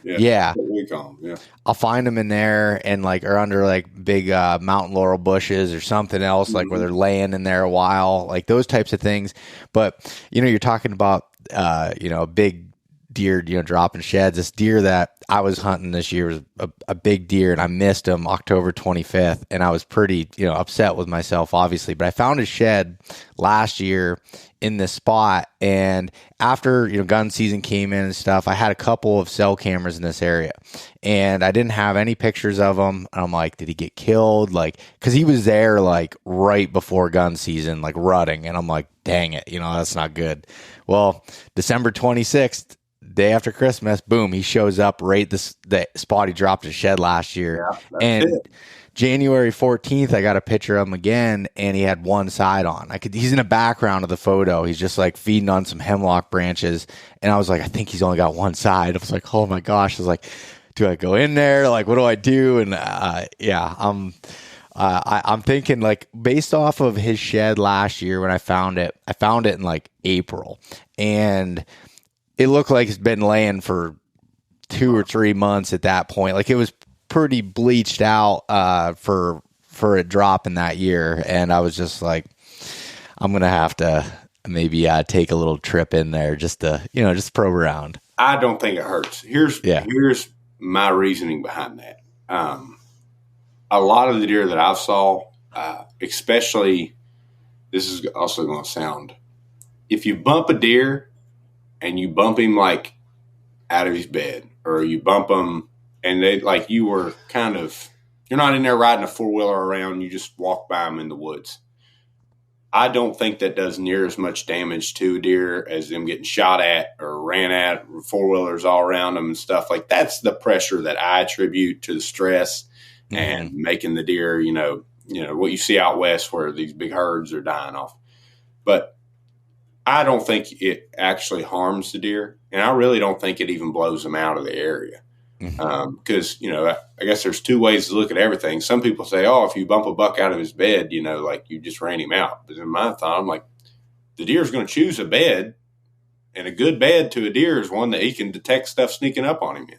Yeah. We call them. Yeah. I'll find them in there and like, or under like big mountain laurel bushes or something else, like where they're laying in there a while, like those types of things. But, you're talking about, a big deer, dropping sheds. This deer that I was hunting this year was a big deer, and I missed him October 25th, and I was pretty, upset with myself, obviously. But I found his shed last year in this spot, and after, gun season came in and stuff, I had a couple of cell cameras in this area, and I didn't have any pictures of him. And I'm like, did he get killed? Like, because he was there, like, right before gun season, like, rutting, and I'm like, dang it, that's not good. Well, December 26th, day after Christmas, boom, he shows up right the spot he dropped his shed last year. Yeah, and January 14th, I got a picture of him again, and he had one side on. He's in the background of the photo. He's just like feeding on some hemlock branches. And I was like, I think he's only got one side. I was like, oh my gosh. I was like, do I go in there? Like, what do I do? And I'm thinking, like, based off of his shed last year when I found it in like April, and it looked like it's been laying for 2 or 3 months at that point. Like, it was pretty bleached out for it dropping that year. And I was just like, I'm going to have to maybe take a little trip in there just to, just probe around. I don't think it hurts. Here's my reasoning behind that. A lot of the deer that I saw, especially, this is also going to sound, if you bump a deer and you bump him like out of his bed, or you bump him and they like you were kind of, you're not in there riding a 4-wheeler around, you just walk by him in the woods. I don't think that does near as much damage to a deer as them getting shot at or ran at, four-wheelers all around them and stuff. Like, that's the pressure that I attribute to the stress and making the deer, what you see out west where these big herds are dying off. But I don't think it actually harms the deer, and I really don't think it even blows them out of the area. Because, I guess there's two ways to look at everything. Some people say, oh, if you bump a buck out of his bed, like you just ran him out. But in my thought, I'm like, the deer's going to choose a bed, and a good bed to a deer is one that he can detect stuff sneaking up on him in.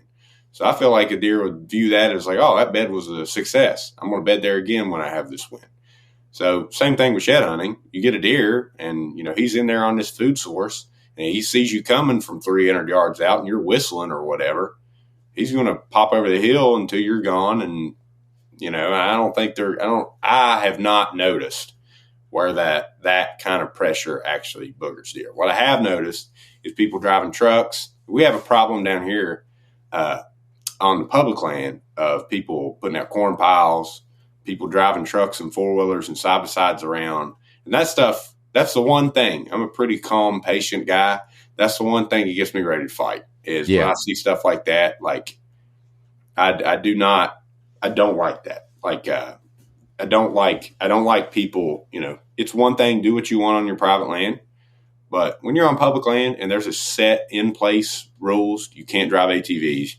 So I feel like a deer would view that as like, oh, that bed was a success. I'm going to bed there again when I have this win. So same thing with shed hunting. You get a deer and, he's in there on this food source and he sees you coming from 300 yards out and you're whistling or whatever. He's going to pop over the hill until you're gone. And, I have not noticed where that kind of pressure actually boogers deer. What I have noticed is people driving trucks. We have a problem down here on the public land of people putting out corn piles, people driving trucks and four-wheelers and side-by-sides around. And that stuff, that's the one thing. I'm a pretty calm, patient guy. That's the one thing that gets me ready to fight is when I see stuff like that. Like, I don't like that. Like, I don't like people, it's one thing, do what you want on your private land. But when you're on public land and there's a set in place rules, you can't drive ATVs,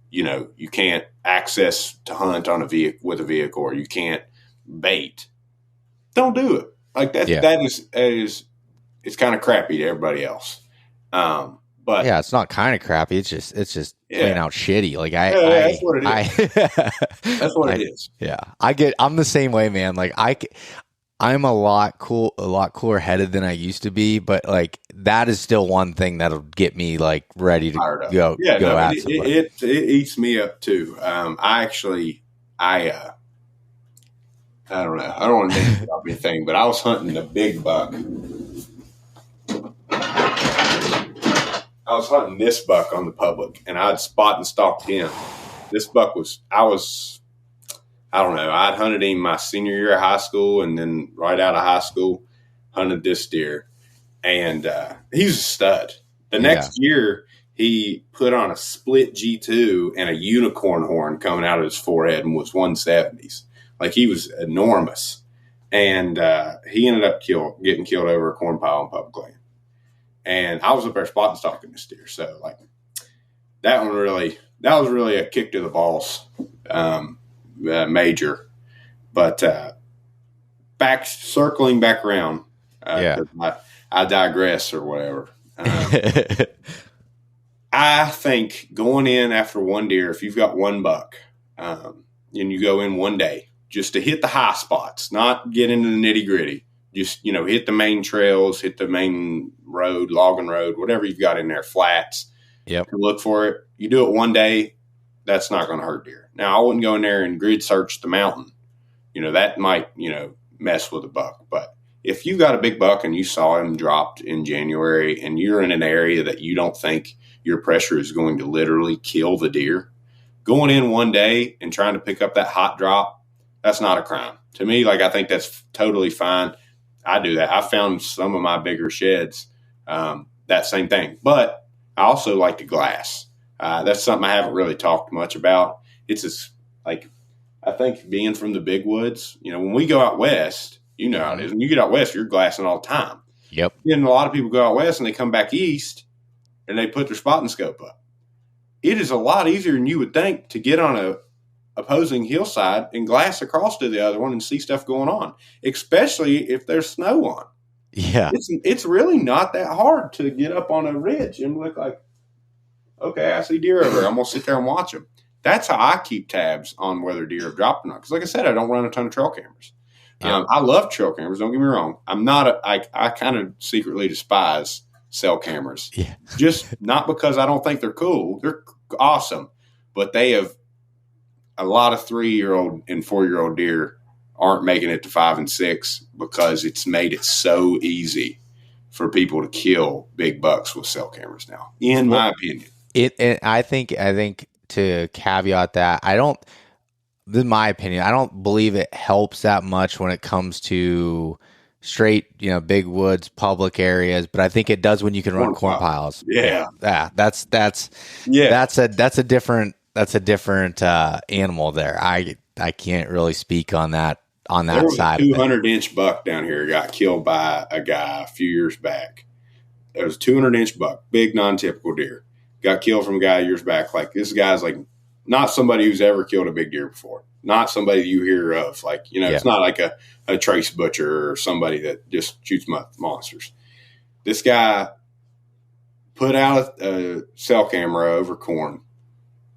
you can't access to hunt on with a vehicle, or you can't bait. Don't do it. Like that is it's kind of crappy to everybody else. But yeah, it's not kind of crappy. It's just plain out shitty. Like that's what it is. That's what it is. Yeah, I'm the same way, man. Like I'm a lot cooler headed than I used to be, but like that is still one thing that'll get me like ready to go at somebody. It eats me up too. I don't know. I don't want to name drop anything, but I was hunting a big buck. I was hunting this buck on the public, and I'd spot and stalked him. This buck I don't know. I'd hunted him my senior year of high school, and then right out of high school, hunted this deer. And he was a stud. The next year, he put on a split G2 and a unicorn horn coming out of his forehead and was 170s. Like, he was enormous. And he ended up getting killed over a corn pile on public land. And I was up there spot and stalking this deer. So, like, that was really a kick to the balls. Major, but circling back around. I digress or whatever. I think going in after one deer, if you've got one buck, and you go in one day just to hit the high spots, not get into the nitty gritty. Just hit the main trails, hit the main road, logging road, whatever you've got in there, flats. Yep. Look for it. You do it one day. That's not going to hurt deer. Now, I wouldn't go in there and grid search the mountain. That might, mess with a buck. But if you got a big buck and you saw him dropped in January and you're in an area that you don't think your pressure is going to literally kill the deer, going in one day and trying to pick up that hot drop, that's not a crime. To me, like, I think that's totally fine. I do that. I found some of my bigger sheds, that same thing. But I also like to glass. That's something I haven't really talked much about. It's just like, I think being from the big woods, when we go out west, how it is. When you get out west, you're glassing all the time. Yep. And a lot of people go out west and they come back east and they put their spotting scope up. It is a lot easier than you would think to get on a opposing hillside and glass across to the other one and see stuff going on, especially if there's snow on. Yeah. It's really not that hard to get up on a ridge and look like, okay, I see deer over there. I'm going to sit there and watch them. That's how I keep tabs on whether deer have dropped or not. Because like I said, I don't run a ton of trail cameras. Yeah. I love trail cameras. Don't get me wrong. I kind of secretly despise cell cameras. Yeah. Just not because I don't think they're cool. They're awesome. But they have a lot of 3-year-old and 4-year-old deer aren't making it to 5 and 6 because it's made it so easy for people to kill big bucks with cell cameras now, in my opinion. I think to caveat that, in my opinion, I don't believe it helps that much when it comes to straight, big woods, public areas, but I think it does when you can run corn piles. Yeah. Yeah. That's a different animal there. I can't really speak on that There was side a of it. 200-inch buck down here got killed by a guy a few years back. It was a 200-inch buck, big non-typical deer. Got killed from a guy years back. Like, this guy's like not somebody who's ever killed a big deer before. Not somebody you hear of. Like, It's not like a trace butcher or somebody that just shoots monsters. This guy put out a cell camera over corn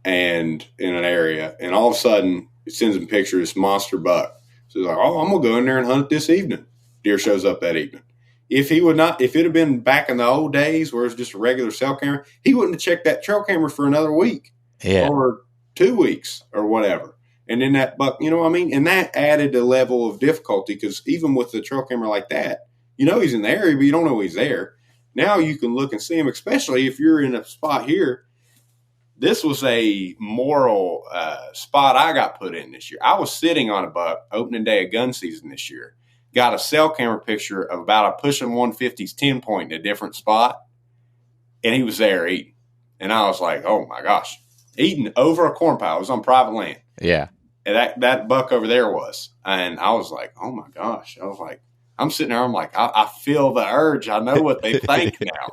and in an area, and all of a sudden it sends him pictures of this monster buck. So he's like, oh, I'm going to go in there and hunt this evening. Deer shows up that evening. If it had been back in the old days where it was just a regular cell camera, he wouldn't have checked that trail camera for another week or 2 weeks or whatever. And then that buck, and that added a level of difficulty because even with the trail camera like that, he's in the area, but you don't know he's there. Now you can look and see him, especially if you're in a spot here. This was a moral spot I got put in this year. I was sitting on a buck opening day of gun season this year. Got a cell camera picture of about a pushing 150's 10 point in a different spot, and he was there eating. And I was like, oh, my gosh. Eating over a corn pile. It was on private land. Yeah. And that buck over there was. And I was like, oh, my gosh. I was like, I'm sitting there. I'm like, I feel the urge. I know what they think now.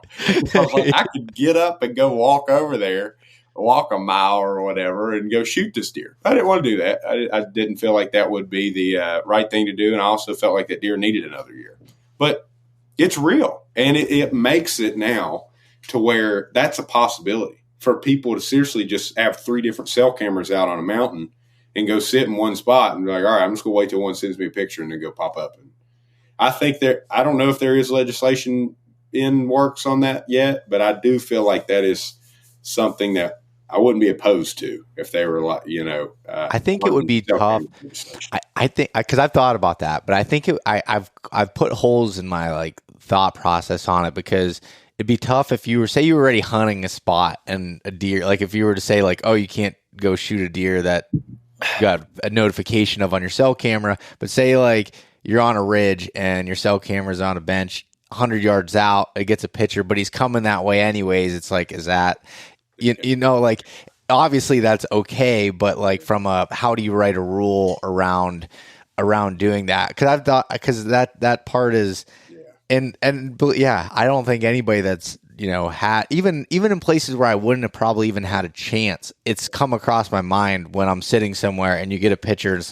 I was like, I could get up and go walk over there, walk a mile or whatever, and go shoot this deer. I didn't want to do that. I didn't feel like that would be the right thing to do, and I also felt like that deer needed another year. But it's real, and it makes it now to where that's a possibility for people to seriously just have 3 different cell cameras out on a mountain and go sit in one spot and be like, all right, I'm just going to wait till one sends me a picture and then go pop up. And I think I don't know if there is legislation in works on that yet, but I do feel like that is something that I wouldn't be opposed to if they were like, I think it would be tough. I think because I've thought about that, but I think I've put holes in my thought process on it because it'd be tough if you were already hunting a spot and a deer. Like if you were to say oh, you can't go shoot a deer that you got a notification of on your cell camera, but say you're on a ridge and your cell camera's on a bench 100 yards out, it gets a picture, but he's coming that way anyways. It's is that. Obviously that's okay, but from how do you write a rule around doing that? Because that part is, and I don't think anybody that's had even in places where I wouldn't have probably even had a chance. It's come across my mind when I'm sitting somewhere and you get a picture. And it's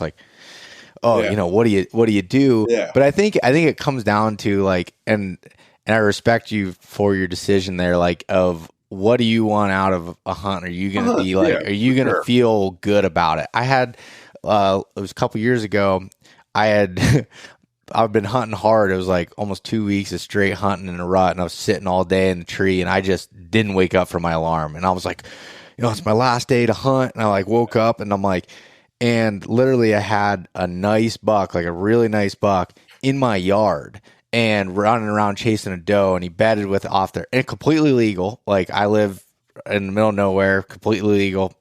what do you do? Yeah. But I think it comes down to and I respect you for your decision there, of. What do you want out of a hunt? Are you going to be are you going to feel good about it? I had, it was a couple years ago. I've been hunting hard. It was almost 2 weeks of straight hunting in a rut. And I was sitting all day in the tree and I just didn't wake up from my alarm. And I was like, it's my last day to hunt. And I woke up and I'm and literally I had a nice buck, a really nice buck in my yard. And running around chasing a doe, and he bedded with off there, and completely legal. I live in the middle of nowhere, completely legal.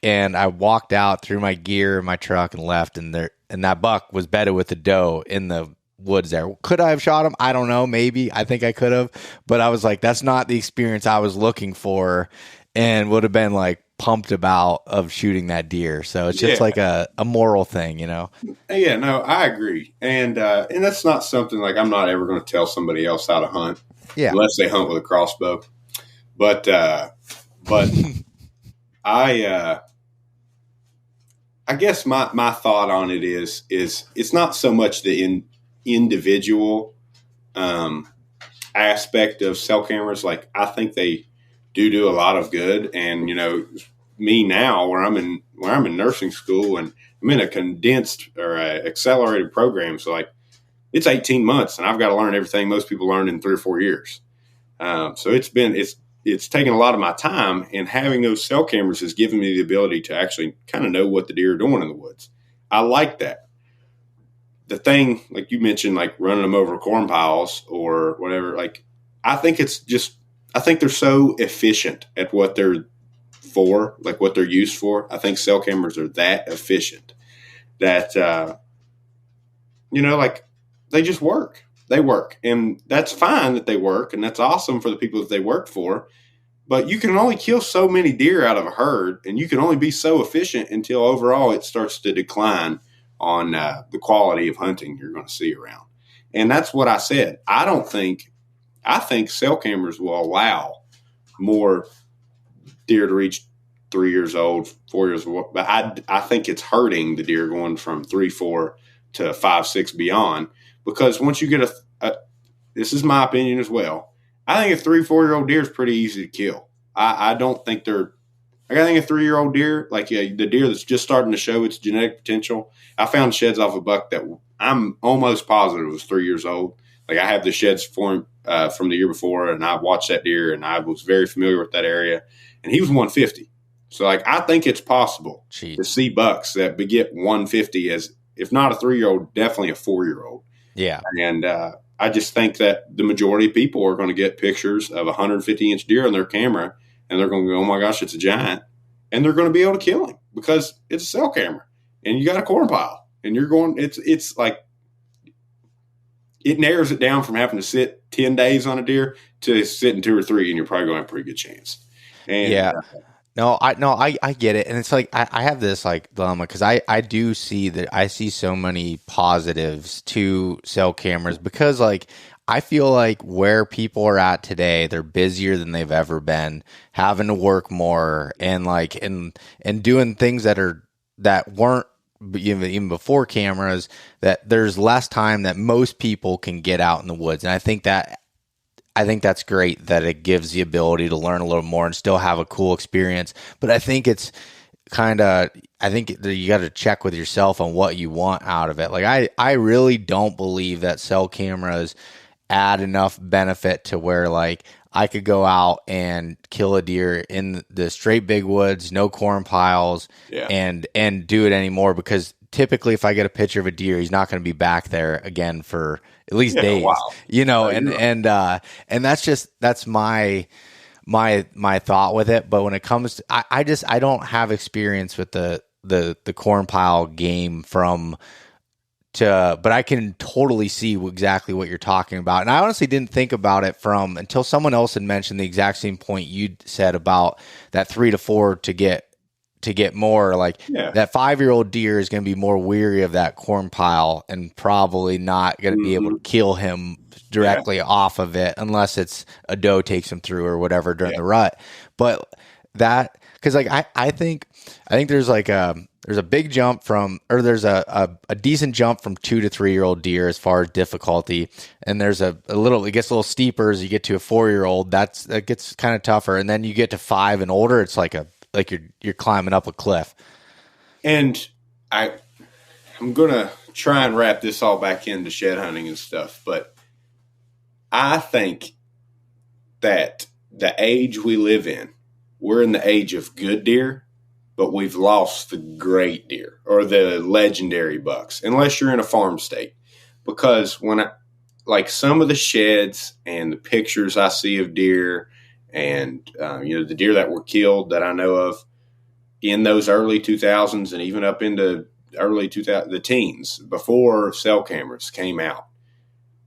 And I walked out, threw my gear in my truck, and left. And that buck was bedded with a doe in the woods there. Could I have shot him? I don't know. Maybe. I think I could have. But I was that's not the experience I was looking for, and would have been pumped about of shooting that deer. So it's just a moral thing, Yeah, no, I agree. And that's not something I'm not ever going to tell somebody else how to hunt. Yeah. Unless they hunt with a crossbow. But I guess my thought on it is it's not so much the individual aspect of cell cameras. I think they do a lot of good. And, me now where I'm in nursing school and I'm in a condensed or a accelerated program. So it's 18 months and I've got to learn everything most people learn in 3 or 4 years. So it's taken a lot of my time, and having those cell cameras has given me the ability to actually kind of know what the deer are doing in the woods. I like that. The thing, like you mentioned, running them over corn piles or whatever, I think they're so efficient at what they're for, what they're used for. I think cell cameras are that efficient that, they just work. They work, and that's fine that they work, and that's awesome for the people that they work for. But you can only kill so many deer out of a herd, and you can only be so efficient until overall it starts to decline on the quality of hunting you're going to see around. And that's what I said. I think cell cameras will allow more deer to reach 3 years old, 4 years old. But I think it's hurting the deer going from 3, 4 to 5, 6 beyond. Because once you get this is my opinion as well, I think a 3, 4-year-old deer is pretty easy to kill. I don't think they're – I think a 3-year-old deer, like the deer that's just starting to show its genetic potential, I found sheds off a buck that I'm almost positive was 3 years old. Like I have the sheds for him from the year before, and I watched that deer, and I was very familiar with that area, and he was 150. So, like, I think it's possible to see bucks that beget 150 as, if not a 3-year-old, definitely a 4-year-old. Yeah. And I just think that the majority of people are going to get pictures of a 150-inch deer on their camera, and they're going to go, oh, my gosh, it's a giant. And they're going to be able to kill him because it's a cell camera, and you got a corn pile. And you're going – it's like it narrows it down from having to sit 10 days on a deer to sitting 2 or 3, and you're probably going to have a pretty good chance. And, yeah. I get it. And it's like, I have this like dilemma because I do see that I see so many positives to cell cameras because like, I feel like where people are at today, they're busier than they've ever been, having to work more and like, and doing things that weren't even before cameras, that there's less time that most people can get out in the woods. And I think that's great that it gives the ability to learn a little more and still have a cool experience. But I think it's I think that you got to check with yourself on what you want out of it. Like I really don't believe that cell cameras add enough benefit to where like I could go out and kill a deer in the straight big woods, no corn piles, and do it anymore. Because typically if I get a picture of a deer, he's not going to be back there again for at least days, and that's my thought with it. But when it comes to, I don't have experience with the corn pile game but I can totally see exactly what you're talking about. And I honestly didn't think about it until someone else had mentioned the exact same point you said about that 3 to 4 to get more like that 5-year-old deer is going to be more weary of that corn pile and probably not going to be able to kill him directly off of it unless it's a doe takes him through or whatever during the rut. But that, cause like, I think there's like there's a big jump there's a decent jump from 2 to 3-year-old deer as far as difficulty. And there's it gets a little steeper as you get to a 4-year-old. That gets kind of tougher. And then you get to 5 and older. It's like you're climbing up a cliff. And I'm going to try and wrap this all back into shed hunting and stuff, but I think that the age we live in, we're in the age of good deer, but we've lost the great deer or the legendary bucks, unless you're in a farm state. Because like some of the sheds and the pictures I see of deer and, the deer that were killed that I know of in those early 2000s and even up into early 2000, the teens, before cell cameras came out,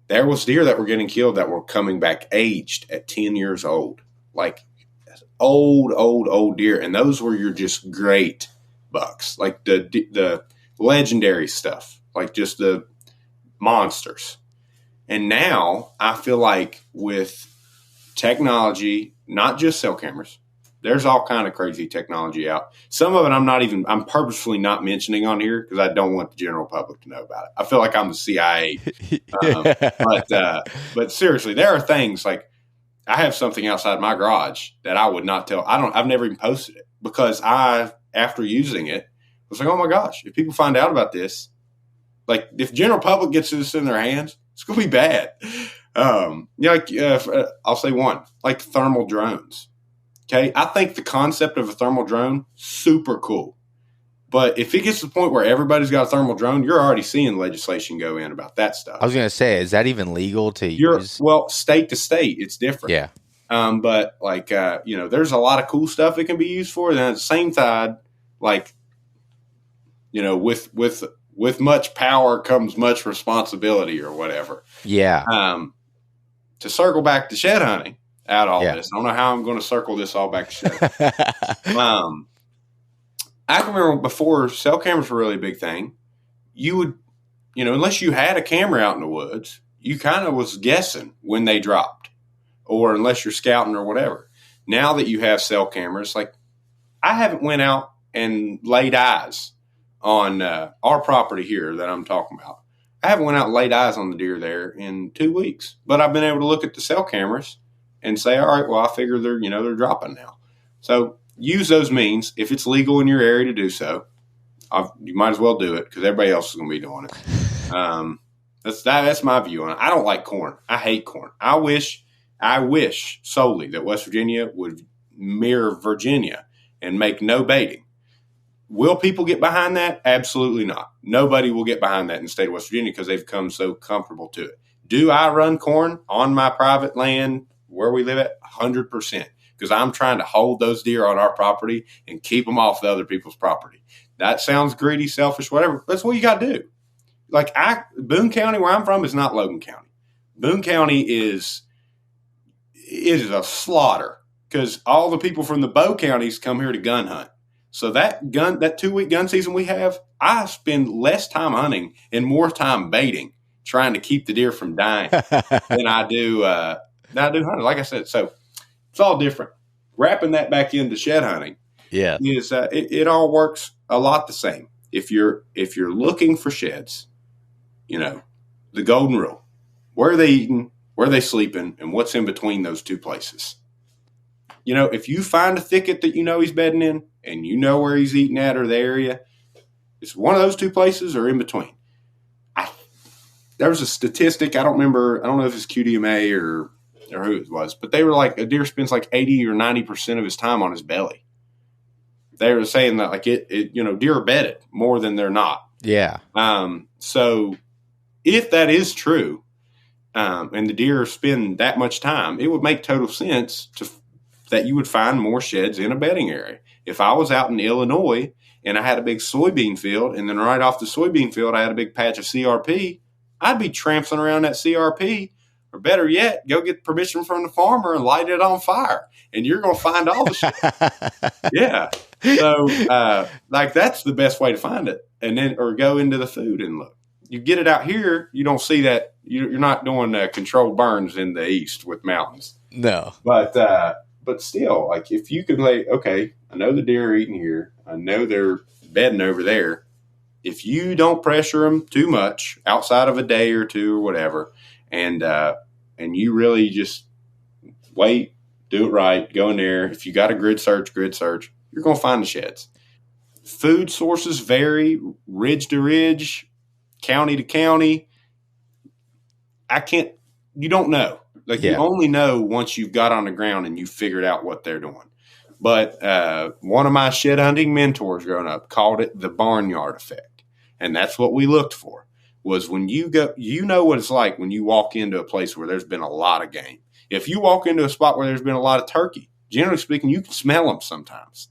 there was deer that were getting killed that were coming back aged at 10 years old, like old deer. And those were your just great bucks, like the legendary stuff, like just the monsters. And now I feel like with technology, not just cell cameras, there's all kind of crazy technology out. Some of it I'm purposefully not mentioning on here because I don't want the general public to know about it. I feel like I'm the CIA. But seriously, there are things like I have something outside my garage that I would not tell. I've never even posted it because after using it, was like, oh my gosh, if people find out about this, like if general public gets this in their hands, it's going to be bad. I'll say one, like thermal drones. Okay, I think the concept of a thermal drone, super cool. But if it gets to the point where everybody's got a thermal drone, you're already seeing legislation go in about that stuff. I was going to say, is that even legal to use? Well, state to state, it's different. Yeah. But like, there's a lot of cool stuff it can be used for. Then at the same time, like, with with much power comes much responsibility or whatever. Yeah. To circle back to shed hunting out all Yeah. this, I don't know how I'm going to circle this all back to shed hunting. I can remember before cell cameras were really a big thing, you would, unless you had a camera out in the woods, you kind of was guessing when they dropped, or unless you're scouting or whatever. Now that you have cell cameras, like I haven't went out and laid eyes on our property here that I'm talking about. I haven't went out and laid eyes on the deer there in 2 weeks, but I've been able to look at the cell cameras and say, all right, well, I figure they're dropping now. So use those means. If it's legal in your area to do so, you might as well do it because everybody else is going to be doing it. That's my view on it. I don't like corn. I hate corn. I wish solely that West Virginia would mirror Virginia and make no baiting. Will people get behind that? Absolutely not. Nobody will get behind that in the state of West Virginia because they've come so comfortable to it. Do I run corn on my private land where we live at? 100%. Because I'm trying to hold those deer on our property and keep them off the other people's property. That sounds greedy, selfish, whatever. That's what you got to do. Like Boone County, where I'm from, is not Logan County. Boone County is a slaughter because all the people from the Beau counties come here to gun hunt. So that 2-week gun season we have, I spend less time hunting and more time baiting, trying to keep the deer from dying than I do hunting. Like I said, so it's all different. Wrapping that back into shed hunting, is it all works a lot the same. If you're looking for sheds, the golden rule: where are they eating, where are they sleeping, and what's in between those two places. If you find a thicket that he's bedding in and where he's eating at or the area, it's one of those two places or in between. There was a statistic, I don't know if it's QDMA or who it was, but they were like, a deer spends like 80 or 90% of his time on his belly. They were saying that like deer are bedded more than they're not. Yeah. So if that is true, and the deer spend that much time, it would make total sense that you would find more sheds in a bedding area. If I was out in Illinois and I had a big soybean field, and then right off the soybean field I had a big patch of CRP, I'd be tramping around that CRP, or better yet, go get permission from the farmer and light it on fire, and you're going to find all the shit. Yeah. So, that's the best way to find it, and then or go into the food and look. You get it out here, you don't see that. You're not doing controlled burns in the east with mountains. No. But still, like if you could okay, I know the deer are eating here. I know they're bedding over there. If you don't pressure them too much outside of a day or two or whatever, and you really just wait, do it right, go in there. If you got a grid search, you're going to find the sheds. Food sources vary, ridge to ridge, county to county. You don't know. You only know once you've got on the ground and you figured out what they're doing. But one of my shed hunting mentors growing up called it the barnyard effect. And that's what we looked for, was when you go, what it's like when you walk into a place where there's been a lot of game. If you walk into a spot where there's been a lot of turkey, generally speaking, you can smell them sometimes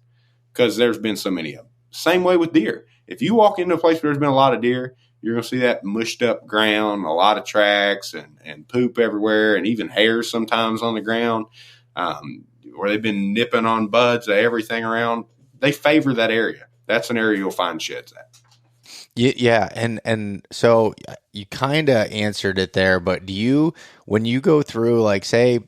because there's been so many of them. Same way with deer. If you walk into a place where there's been a lot of deer, you're going to see that mushed up ground, a lot of tracks and poop everywhere, and even hairs sometimes on the ground, where they've been nipping on buds of everything around. They favor that area. That's an area you'll find sheds at. Yeah. And so you kind of answered it there, but when you go through, like, say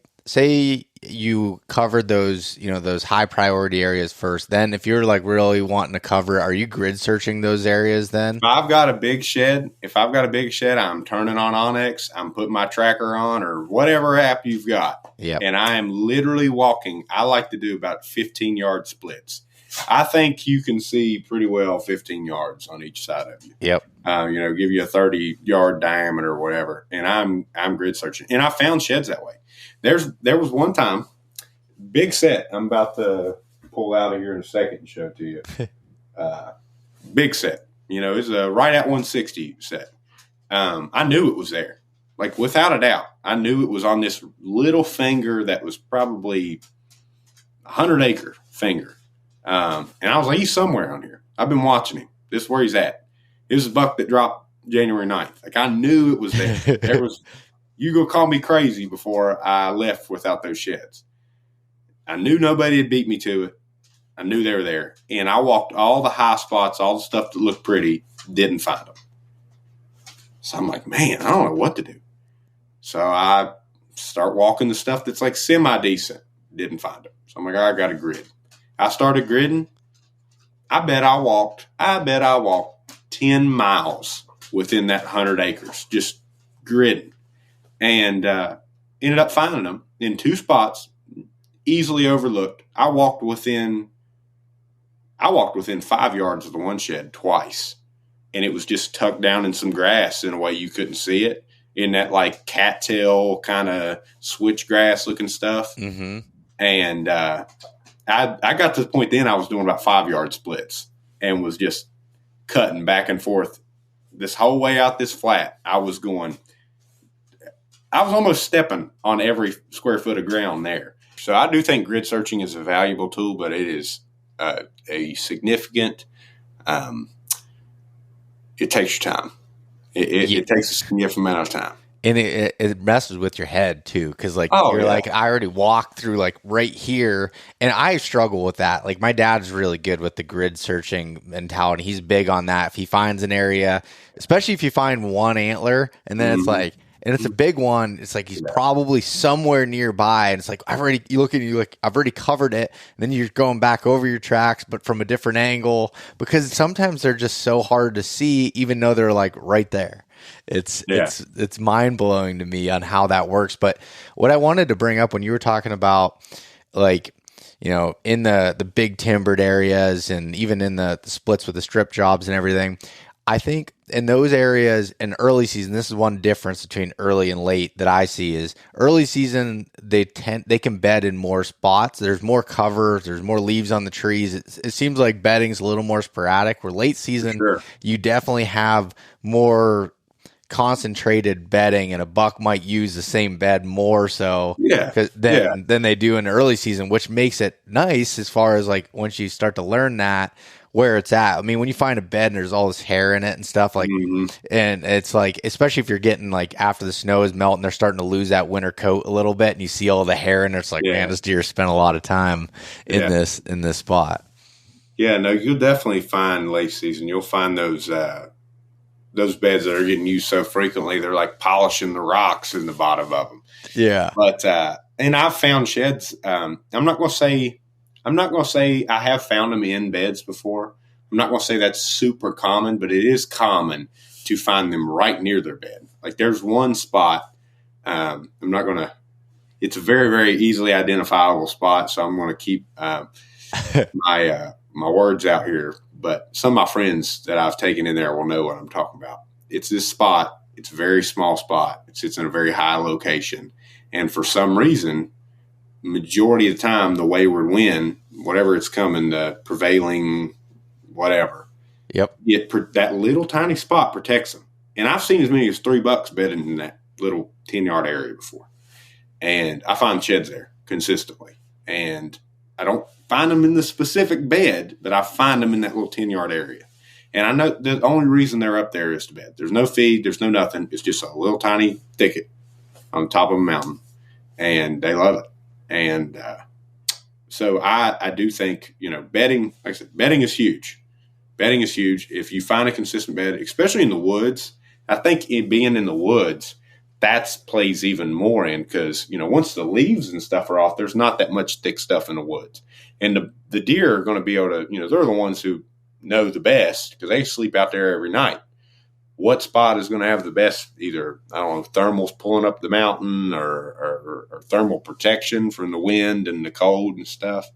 you covered those, those high priority areas first, then if you're like really wanting to cover, are you grid searching those areas then? If I've got a big shed, I'm turning on Onyx, I'm putting my tracker on or whatever app you've got. Yeah. And I am literally walking. I like to do about 15-yard splits. I think you can see pretty well 15 yards on each side of you. Yep. Give you a 30-yard diameter or whatever. And I'm grid searching. And I found sheds that way. There was one time, big set. I'm about to pull out of here in a second and show it to you. Big set. It's a right at 160 set. I knew it was there. Like, without a doubt, I knew it was on this little finger that was probably 100-acre finger. And I was like, he's somewhere on here. I've been watching him. This is where he's at. It was a buck that dropped January 9th. Like, I knew it was there. There was, you go call me crazy before I left without those sheds. I knew nobody had beat me to it. I knew they were there. And I walked all the high spots, all the stuff that looked pretty, didn't find them. So I'm like, man, I don't know what to do. So I start walking the stuff that's like semi-decent. Didn't find them. So I'm like, I got to grid. I started gridding. I bet I walked 10 miles within that 100 acres, just gridding. And ended up finding them in 2 spots, easily overlooked. I walked within 5 yards of the one shed twice. And it was just tucked down in some grass in a way you couldn't see it, in that like cattail kind of switchgrass looking stuff. Mm-hmm. And I got to the point then I was doing about 5-yard splits and was just cutting back and forth this whole way out this flat. I was almost stepping on every square foot of ground there. So I do think grid searching is a valuable tool, but it is a significant it takes your time. It takes a significant amount of time. And it messes with your head too, because like like, I already walked through like right here, and I struggle with that. Like, my dad's really good with the grid searching mentality. He's big on that. If he finds an area, especially if you find one antler, and then it's like, and it's a big one, it's like he's probably somewhere nearby, and it's like, I've already covered it, and then you're going back over your tracks, but from a different angle, because sometimes they're just so hard to see, even though they're like right there. It's mind blowing to me on how that works. But what I wanted to bring up when you were talking about, like, you know, in the big timbered areas and even in the splits with the strip jobs and everything, I think in those areas in early season, this is one difference between early and late that I see is early season, they can bed in more spots. There's more cover. There's more leaves on the trees. It seems like bedding's a little more sporadic, where late season, you definitely have more concentrated bedding, and a buck might use the same bed more so than they do in early season, which makes it nice as far as like once you start to learn that where it's at. I mean, when you find a bed and there's all this hair in it and stuff, like, and it's like, especially if you're getting like after the snow is melting, they're starting to lose that winter coat a little bit, and you see all the hair in there. It's like, man, this deer spent a lot of time in this spot. Yeah, no, you'll definitely find late season. You'll find those beds that are getting used so frequently, they're like polishing the rocks in the bottom of them. Yeah. But, and I've found sheds. I'm not going to say I have found them in beds before. I'm not going to say that's super common, but it is common to find them right near their bed. Like, there's one spot. It's a very, very easily identifiable spot. So I'm going to keep, my words out here, but some of my friends that I've taken in there will know what I'm talking about. It's this spot. It's a very small spot. It sits in a very high location. And for some reason, majority of the time, the wayward wind, whatever it's coming, the prevailing whatever, that little tiny spot protects them. And I've seen as many as 3 bucks bedded in that little 10-yard area before. And I find sheds there consistently. And I don't find them in the specific bed, but I find them in that little 10-yard area. And I know the only reason they're up there is to bed. There's no feed. There's no nothing. It's just a little tiny thicket on top of a mountain. And they love it. And so I do think, you know, bedding, like I said, bedding is huge. Bedding is huge. If you find a consistent bed, especially in the woods, I think being in the woods, that plays even more in, because, you know, once the leaves and stuff are off, there's not that much thick stuff in the woods. And the deer are going to be able to, you know, they're the ones who know the best because they sleep out there every night. What spot is going to have the best, either, I don't know, thermals pulling up the mountain or thermal protection from the wind and the cold and stuff.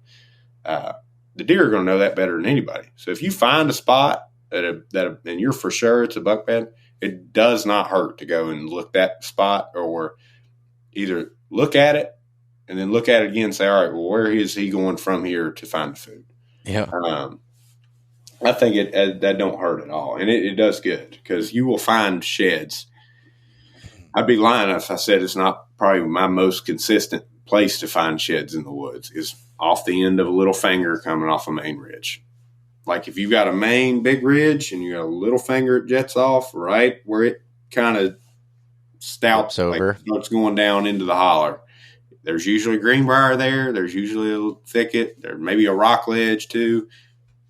The deer are going to know that better than anybody. So if you find a spot and you're for sure it's a buck bed, it does not hurt to go and look that spot, or either look at it and then look at it again and say, all right, well, where is he going from here to find the food? Yeah. I think that don't hurt at all. And it does good, because you will find sheds. I'd be lying if I said it's not probably my most consistent place to find sheds in the woods is off the end of a little finger coming off a main ridge. like if you've got a main big ridge and you got a little finger it jets off right where it kind of stouts over, like starts going down into the holler. There's usually greenbrier there. There's usually a little thicket. There may be a rock ledge too.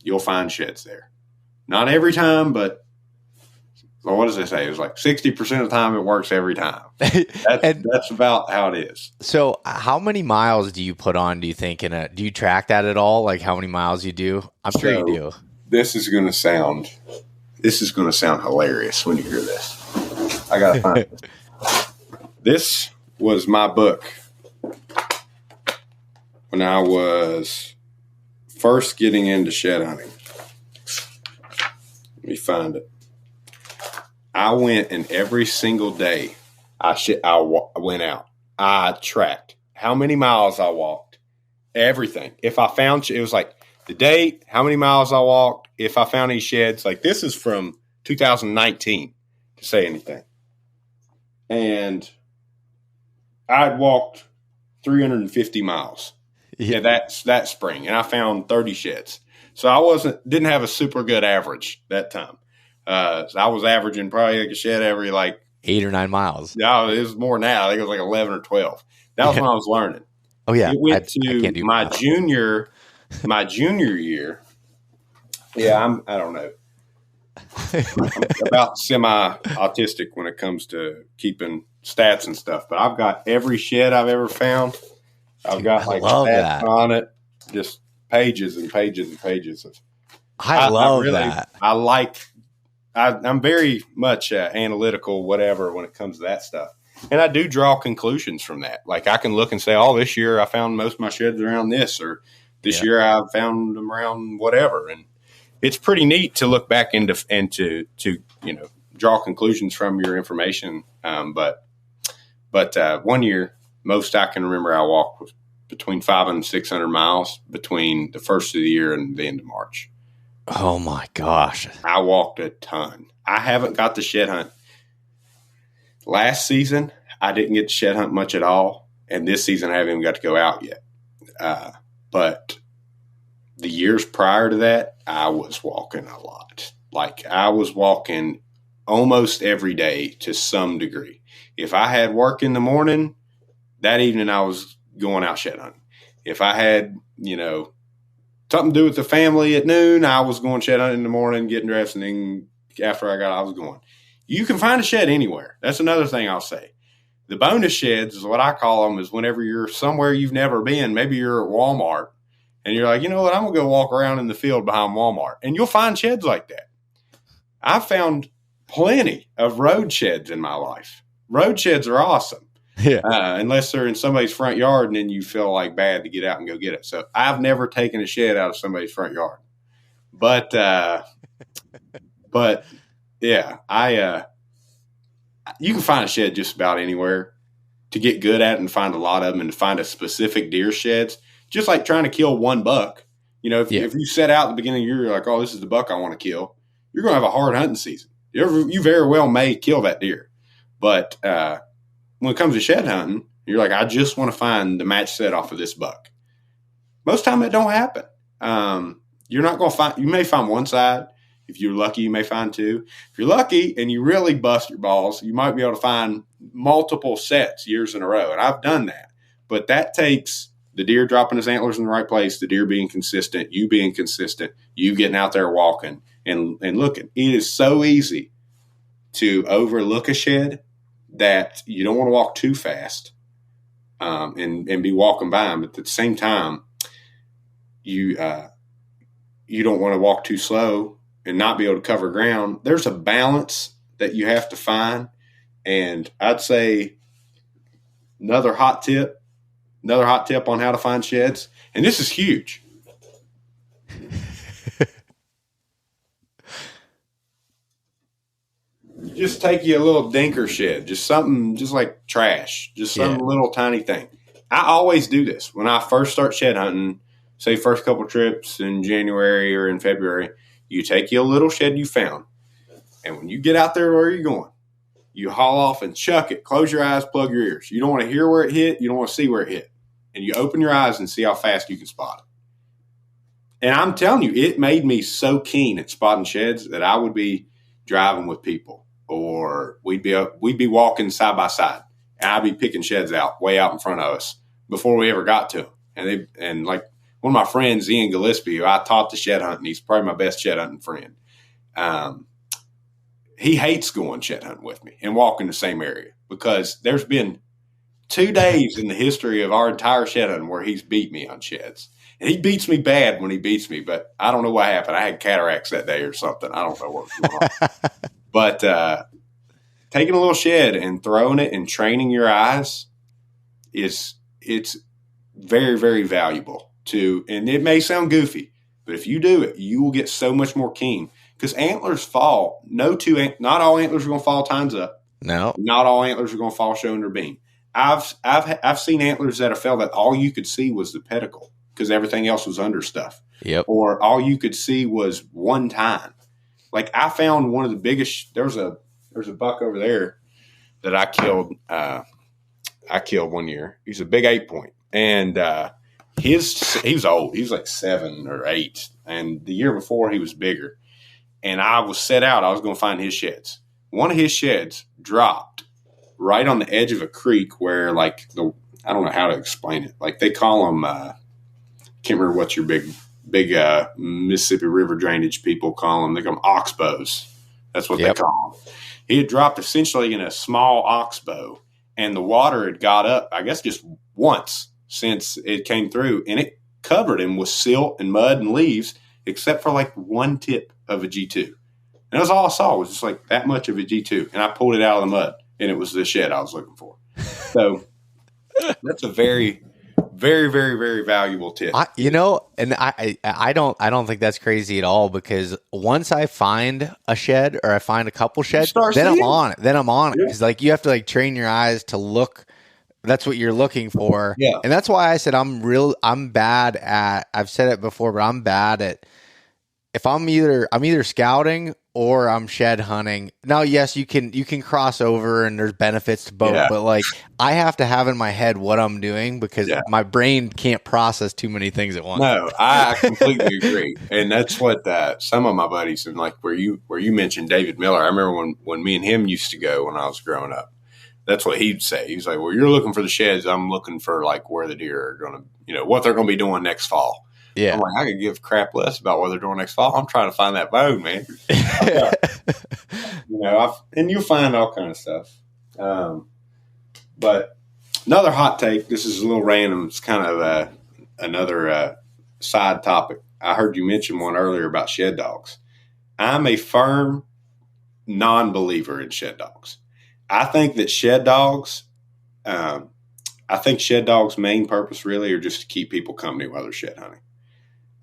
You'll find sheds there. Not every time, but well, what does it say? It was like 60% of the time it works every time. That's about how it is. So how many miles do you put on, do you think, do you track that at all? Like how many miles you do? I'm sure you do. This is going to sound hilarious when you hear this. I got to find it. This was my book when I was first getting into shed hunting. Let me find it. I went and every single day I went out. I tracked how many miles I walked, everything. If I found, it was like the date, how many miles I walked, if I found any sheds. Like this is from 2019 to say anything. And I'd walked 350 miles. Yeah, that spring. And I found 30 sheds. So I didn't have a super good average that time. So I was averaging probably like a shed every like 8 or 9 miles. No, it was more than that. I think it was like 11 or 12. That was when I was learning. Oh yeah. It went to my junior year. Yeah, I don't know. I'm about semi-autistic when it comes to keeping stats and stuff, but I've got every shed I've ever found. I've got like stats on it, just pages and pages and pages of. I love that. I'm very much analytical, whatever, when it comes to that stuff. And I do draw conclusions from that. Like I can look and say, oh, this year I found most of my sheds around this, or this year I found them around whatever. And it's pretty neat to look back into draw conclusions from your information. But 1 year, most I can remember I walked was between 500 and 600 miles between the first of the year and the end of March. Oh my gosh. I walked a ton. I haven't got to shed hunt. Last season, I didn't get to shed hunt much at all. And this season, I haven't even got to go out yet. But the years prior to that, I was walking a lot. Like I was walking almost every day to some degree. If I had work in the morning, that evening I was going out shed hunting. If I had, something to do with the family at noon, I was going shed hunting in the morning, getting dressed, and then after I was going. You can find a shed anywhere. That's another thing I'll say. The bonus sheds is what I call them, is whenever you're somewhere you've never been. Maybe you're at Walmart, and you're like, you know what, I'm going to go walk around in the field behind Walmart. And you'll find sheds like that. I've found plenty of road sheds in my life. Road sheds are awesome. Yeah. Unless they're in somebody's front yard and then you feel like bad to get out and go get it. So I've never taken a shed out of somebody's front yard. But yeah, you can find a shed just about anywhere. To get good at it and find a lot of them and to find a specific deer sheds, just like trying to kill one buck. If you set out at the beginning of the year, you're like, oh, this is the buck I want to kill, you're going to have a hard hunting season. You very well may kill that deer. But when it comes to shed hunting, you're like, I just want to find the match set off of this buck. Most time it don't happen. You're not going to find, you may find one side. If you're lucky, you may find two. If you're lucky and you really bust your balls, you might be able to find multiple sets years in a row. And I've done that. But that takes the deer dropping his antlers in the right place, the deer being consistent, you being consistent, you getting out there walking and looking. It is so easy to overlook a shed that you don't want to walk too fast and be walking by them. But at the same time, you don't want to walk too slow and not be able to cover ground. There's a balance that you have to find. And I'd say another hot tip on how to find sheds. And this is huge. Just take you a little dinker shed, just something just like trash, just some little tiny thing. I always do this when I first start shed hunting, say first couple trips in January or in February. You take you a little shed you found, and when you get out there where you're going, you haul off and chuck it. Close your eyes, plug your ears. You don't want to hear where it hit. You don't want to see where it hit. And you open your eyes and see how fast you can spot it. And I'm telling you, it made me so keen at spotting sheds that I would be driving with people, or we'd be walking side by side, and I'd be picking sheds out way out in front of us before we ever got to them. And like one of my friends, Ian Gillespie, who I taught the shed hunting, he's probably my best shed hunting friend. He hates going shed hunting with me and walking the same area, because there's been 2 days in the history of our entire shed hunting where he's beat me on sheds. And he beats me bad when he beats me, but I don't know what happened. I had cataracts that day or something. I don't know what was going on. But taking a little shed and throwing it and training your eyes it's very, very valuable to, and it may sound goofy, but if you do it, you will get so much more keen, because antlers fall. Not all antlers are going to fall tines up. No, not all antlers are going to fall showing their beam. I've seen antlers that have fell that all you could see was the pedicle, because everything else was under stuff. Yep. Or all you could see was one tine. Like I found one of the biggest. There's a buck over there that I killed. I killed one year. He's a big 8-point, and he was old. He was like 7 or 8, and the year before he was bigger. And I was set out. I was going to find his sheds. One of his sheds dropped right on the edge of a creek where, like, I don't know how to explain it. Like, they call them, can't remember what your big Mississippi River drainage people call them. They call them oxbows. That's what they call them. He had dropped essentially in a small oxbow, and the water had got up, I guess, just once since it came through, and it covered him with silt and mud and leaves, except for like one tip of a G2. And that's all I saw, was just like that much of a G2. And I pulled it out of the mud, and it was the shed I was looking for. So that's a very, very, very, very valuable tip. I don't think that's crazy at all, because once I find a shed, or I find a couple sheds, then I'm on it. Because like you have to like train your eyes to look. That's what you're looking for. Yeah. And that's why I said I'm bad at, I've said it before, but I'm bad at, if I'm either scouting or I'm shed hunting. Now, yes, you can cross over, and there's benefits to both, but like I have to have in my head what I'm doing, because my brain can't process too many things at once. No, I completely agree. And that's what some of my buddies, and like where you mentioned David Miller, I remember when me and him used to go when I was growing up. That's what he'd say. He's like, well, you're looking for the sheds. I'm looking for like where the deer are going to, what they're going to be doing next fall. Yeah. I'm like, I could give crap less about what they're doing next fall. I'm trying to find that bone, man. And you'll find all kind of stuff. But another hot take, this is a little random. It's kind of another side topic. I heard you mention one earlier about shed dogs. I'm a firm non-believer in shed dogs. I think that shed dogs, main purpose really are just to keep people company while they're shed hunting.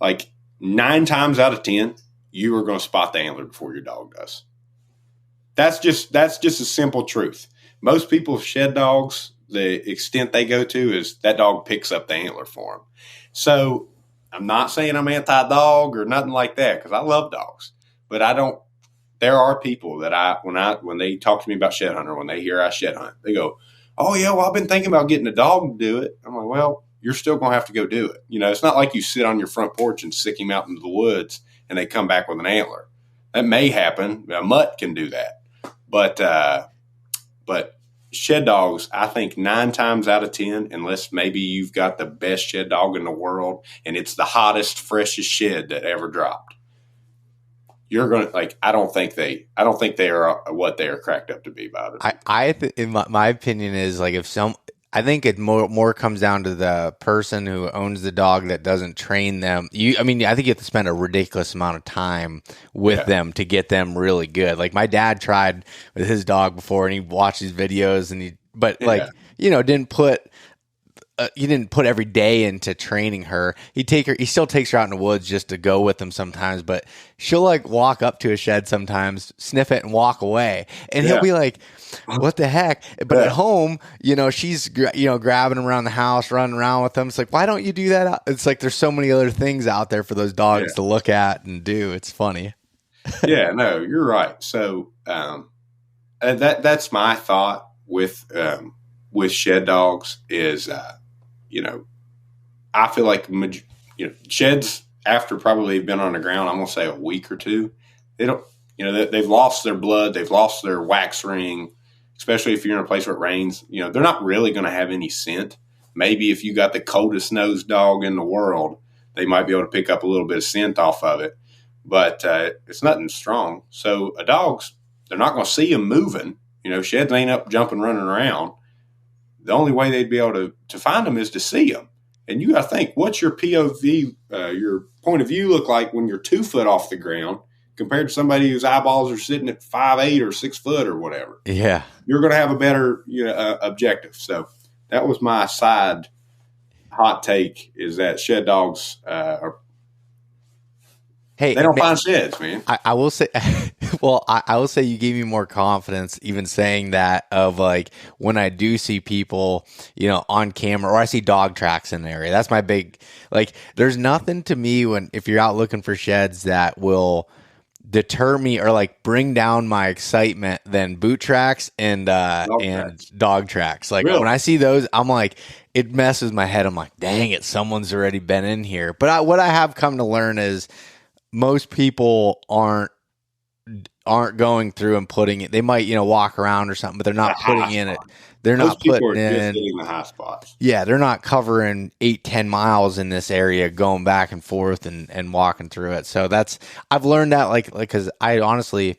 Like 9 times out of 10, you are going to spot the antler before your dog does. That's just a simple truth. Most people shed dogs, the extent they go to is that dog picks up the antler for them. So I'm not saying I'm anti-dog or nothing like that, because I love dogs, but I don't. There are people that when they talk to me about shed hunter, when they hear I shed hunt, they go, oh yeah, well, I've been thinking about getting a dog to do it. I'm like, well, you're still going to have to go do it. It's not like you sit on your front porch and sick him out into the woods and they come back with an antler. That may happen. A mutt can do that. But shed dogs, I think 9 times out of 10, unless maybe you've got the best shed dog in the world and it's the hottest, freshest shed that ever dropped, you're going to I don't think they are what they are cracked up to be by it. In my opinion is like, I think it more comes down to the person who owns the dog that doesn't train them. I think you have to spend a ridiculous amount of time with them to get them really good. Like my dad tried with his dog before, and he watched these videos, and didn't put every day into training her. He still takes her out in the woods just to go with him sometimes, but she'll like walk up to a shed sometimes, sniff it, and walk away. And he'll be like, what the heck? But at home, she's, grabbing him around the house, running around with them. It's like, why don't you do that? It's like, there's so many other things out there for those dogs to look at and do. It's funny. Yeah, no, you're right. So, that's my thought with shed dogs is, I feel like, sheds, after probably they've been on the ground, I'm going to say a week or two, they don't, they've lost their blood. They've lost their wax ring, especially if you're in a place where it rains. They're not really going to have any scent. Maybe if you got the coldest nosed dog in the world, they might be able to pick up a little bit of scent off of it. But it's nothing strong. So they're not going to see them moving. Sheds ain't up jumping, running around. The only way they'd be able to find them is to see them. And you got to think, what's your POV, your point of view look like when you're 2 foot off the ground compared to somebody whose eyeballs are sitting at 5'8" or 6 foot or whatever? Yeah. You're going to have a better objective. So that was my side hot take, is that shed dogs they don't find sheds, man. I will say, well, I will say you gave me more confidence even saying that, of like when I do see people, on camera, or I see dog tracks in the area. That's my big, like, there's nothing to me if you're out looking for sheds that will deter me or like bring down my excitement than boot tracks and dog tracks. Like really? When I see those, I'm like, it messes my head. I'm like, dang it, someone's already been in here. But what I have come to learn is, most people aren't going through and putting it. They might, walk around or something, but they're not putting in it. They're not putting in the high spots. Yeah, they're not covering 8-10 miles in this area, going back and forth and walking through it. So I've learned that like because I honestly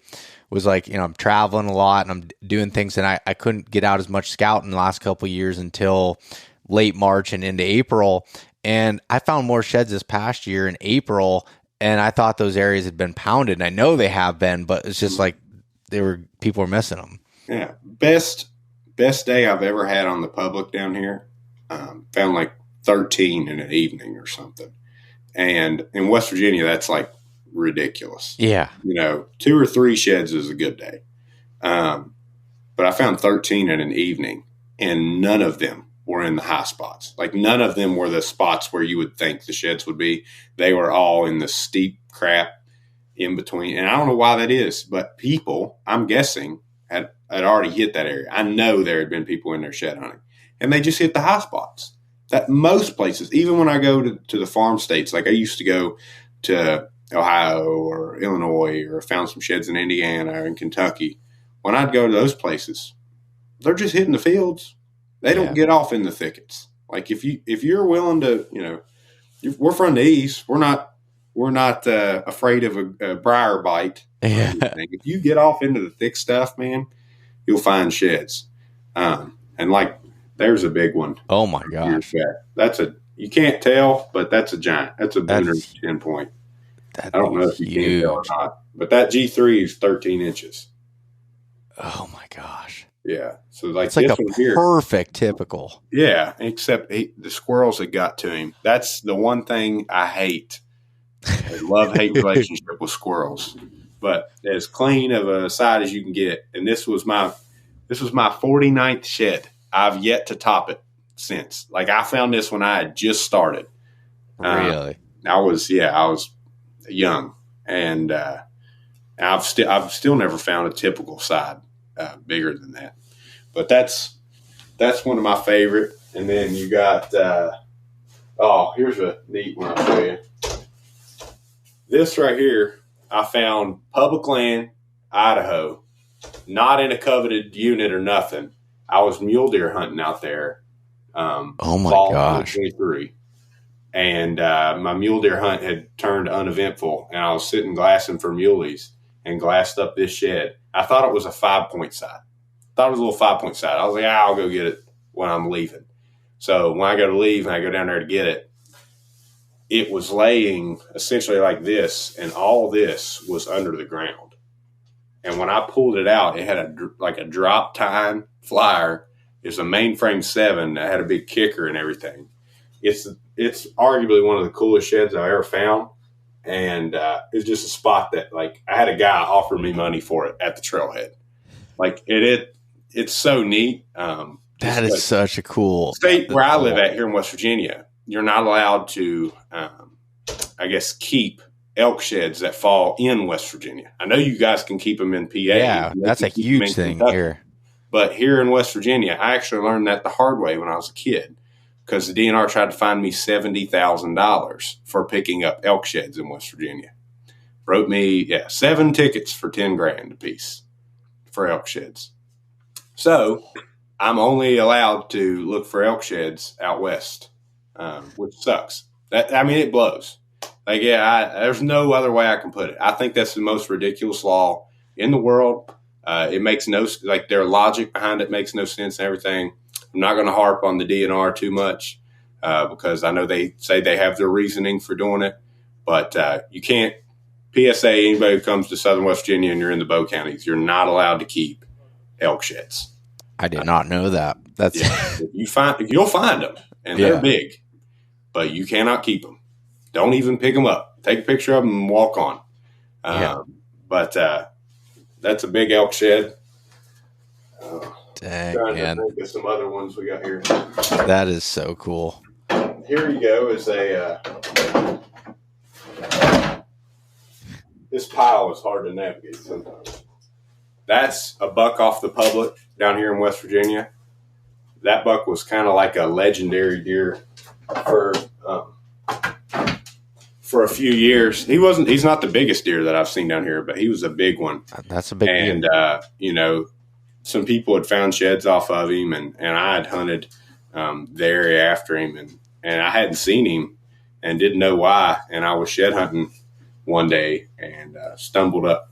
was like, I'm traveling a lot and I'm doing things, and I couldn't get out as much scouting the last couple of years until late March and into April. And I found more sheds this past year in April. And I thought those areas had been pounded, and I know they have been, but it's just like people were missing them. Yeah, best day I've ever had on the public down here. Found like 13 in an evening or something, and in West Virginia that's like ridiculous. Yeah, 2 or 3 sheds is a good day, but I found 13 in an evening, and none of them were in the high spots. Like none of them were the spots where you would think the sheds would be. They were all in the steep crap in between. And I don't know why that is, but people, I'm guessing, had already hit that area. I know there had been people in there shed hunting, and they just hit the high spots. That most places, even when I go to the farm states, like I used to go to Ohio or Illinois, or found some sheds in Indiana or in Kentucky, when I'd go to those places, they're just hitting the fields. They don't get off in the thickets. Like if you're willing to, we're from the east. We're not afraid of a briar bite. Yeah. If you get off into the thick stuff, man, you'll find sheds. And like there's a big one. Oh my gosh, you can't tell, but that's a giant. That's a booner 10 point. I don't know if you can tell or not, but that G3 is 13 inches. Oh my gosh. Yeah, so like it's like a perfect typical. Yeah, except the squirrels that got to him. That's the one thing I hate. I love-hate relationship with squirrels, but as clean of a side as you can get. And this was my 49th shed. I've yet to top it since. Like I found this when I had just started. Really, I was young, and I've still never found a typical side bigger than that. But that's one of my favorite. And then you got here's a neat one I'll show you. This right here, I found public land, Idaho, not in a coveted unit or nothing. I was mule deer hunting out there. Oh my gosh! 2023, and my mule deer hunt had turned uneventful, and I was sitting glassing for muleys and glassed up this shed. I thought it was a 5-point side. Thought it was a little 5-point side. I was like, I'll go get it when I'm leaving. So when I go to leave and I go down there to get it, it was laying essentially like this, and all this was under the ground. And when I pulled it out, it had a drop tine flyer. It's a mainframe 7 that had a big kicker and everything. It's arguably one of the coolest sheds I've ever found. And it's just a spot that, like, I had a guy offer me money for it at the trailhead. Like, it's so neat. That is such a cool state where I live at here in West Virginia. You're not allowed to, keep elk sheds that fall in West Virginia. I know you guys can keep them in PA. Yeah, that's a huge thing here. But here in West Virginia, I actually learned that the hard way when I was a kid. because the DNR tried to fine me $70,000 for picking up elk sheds in West Virginia. Wrote me, 7 tickets for $10,000 a piece for elk sheds. So I'm only allowed to look for elk sheds out west, which sucks. It blows. There's no other way I can put it. I think that's the most ridiculous law in the world. It makes their logic behind it makes no sense and everything. I'm not going to harp on the DNR too much because I know they say they have their reasoning for doing it, but you can't PSA anybody who comes to Southern West Virginia and you're in the Bow counties, you're not allowed to keep elk sheds. I did not know that. That's you'll find them and they're big, but you cannot keep them. Don't even pick them up. Take a picture of them and walk on. But that's a big elk shed. Dang, trying man. to think of some other ones we got here. That is so cool. Here you go is this pile is hard to navigate sometimes. That's a buck off the public down here in West Virginia. That buck was kind of like a legendary deer for a few years. He's not the biggest deer that I've seen down here, but he was a big one. That's a big deer. And, some people had found sheds off of him and I had hunted the area after him and I hadn't seen him and didn't know why. And I was shed hunting one day and stumbled up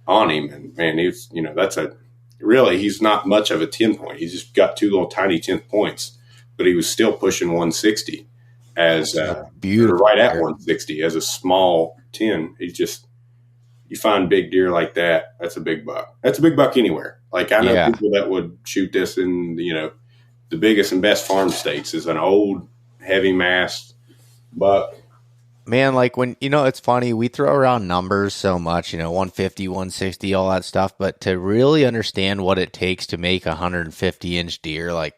on him. And man, he's not much of a 10 point. He's just got 2 little tiny 10th points, but he was still pushing 160 as beautiful, right at 160 as a small 10. You find big deer like that. That's a big buck. That's a big buck anywhere. Like I know people that would shoot this in, the biggest and best farm states is an old heavy massed buck. Man, like when, it's funny, we throw around numbers so much, 150, 160, all that stuff, but to really understand what it takes to make a 150-inch deer, like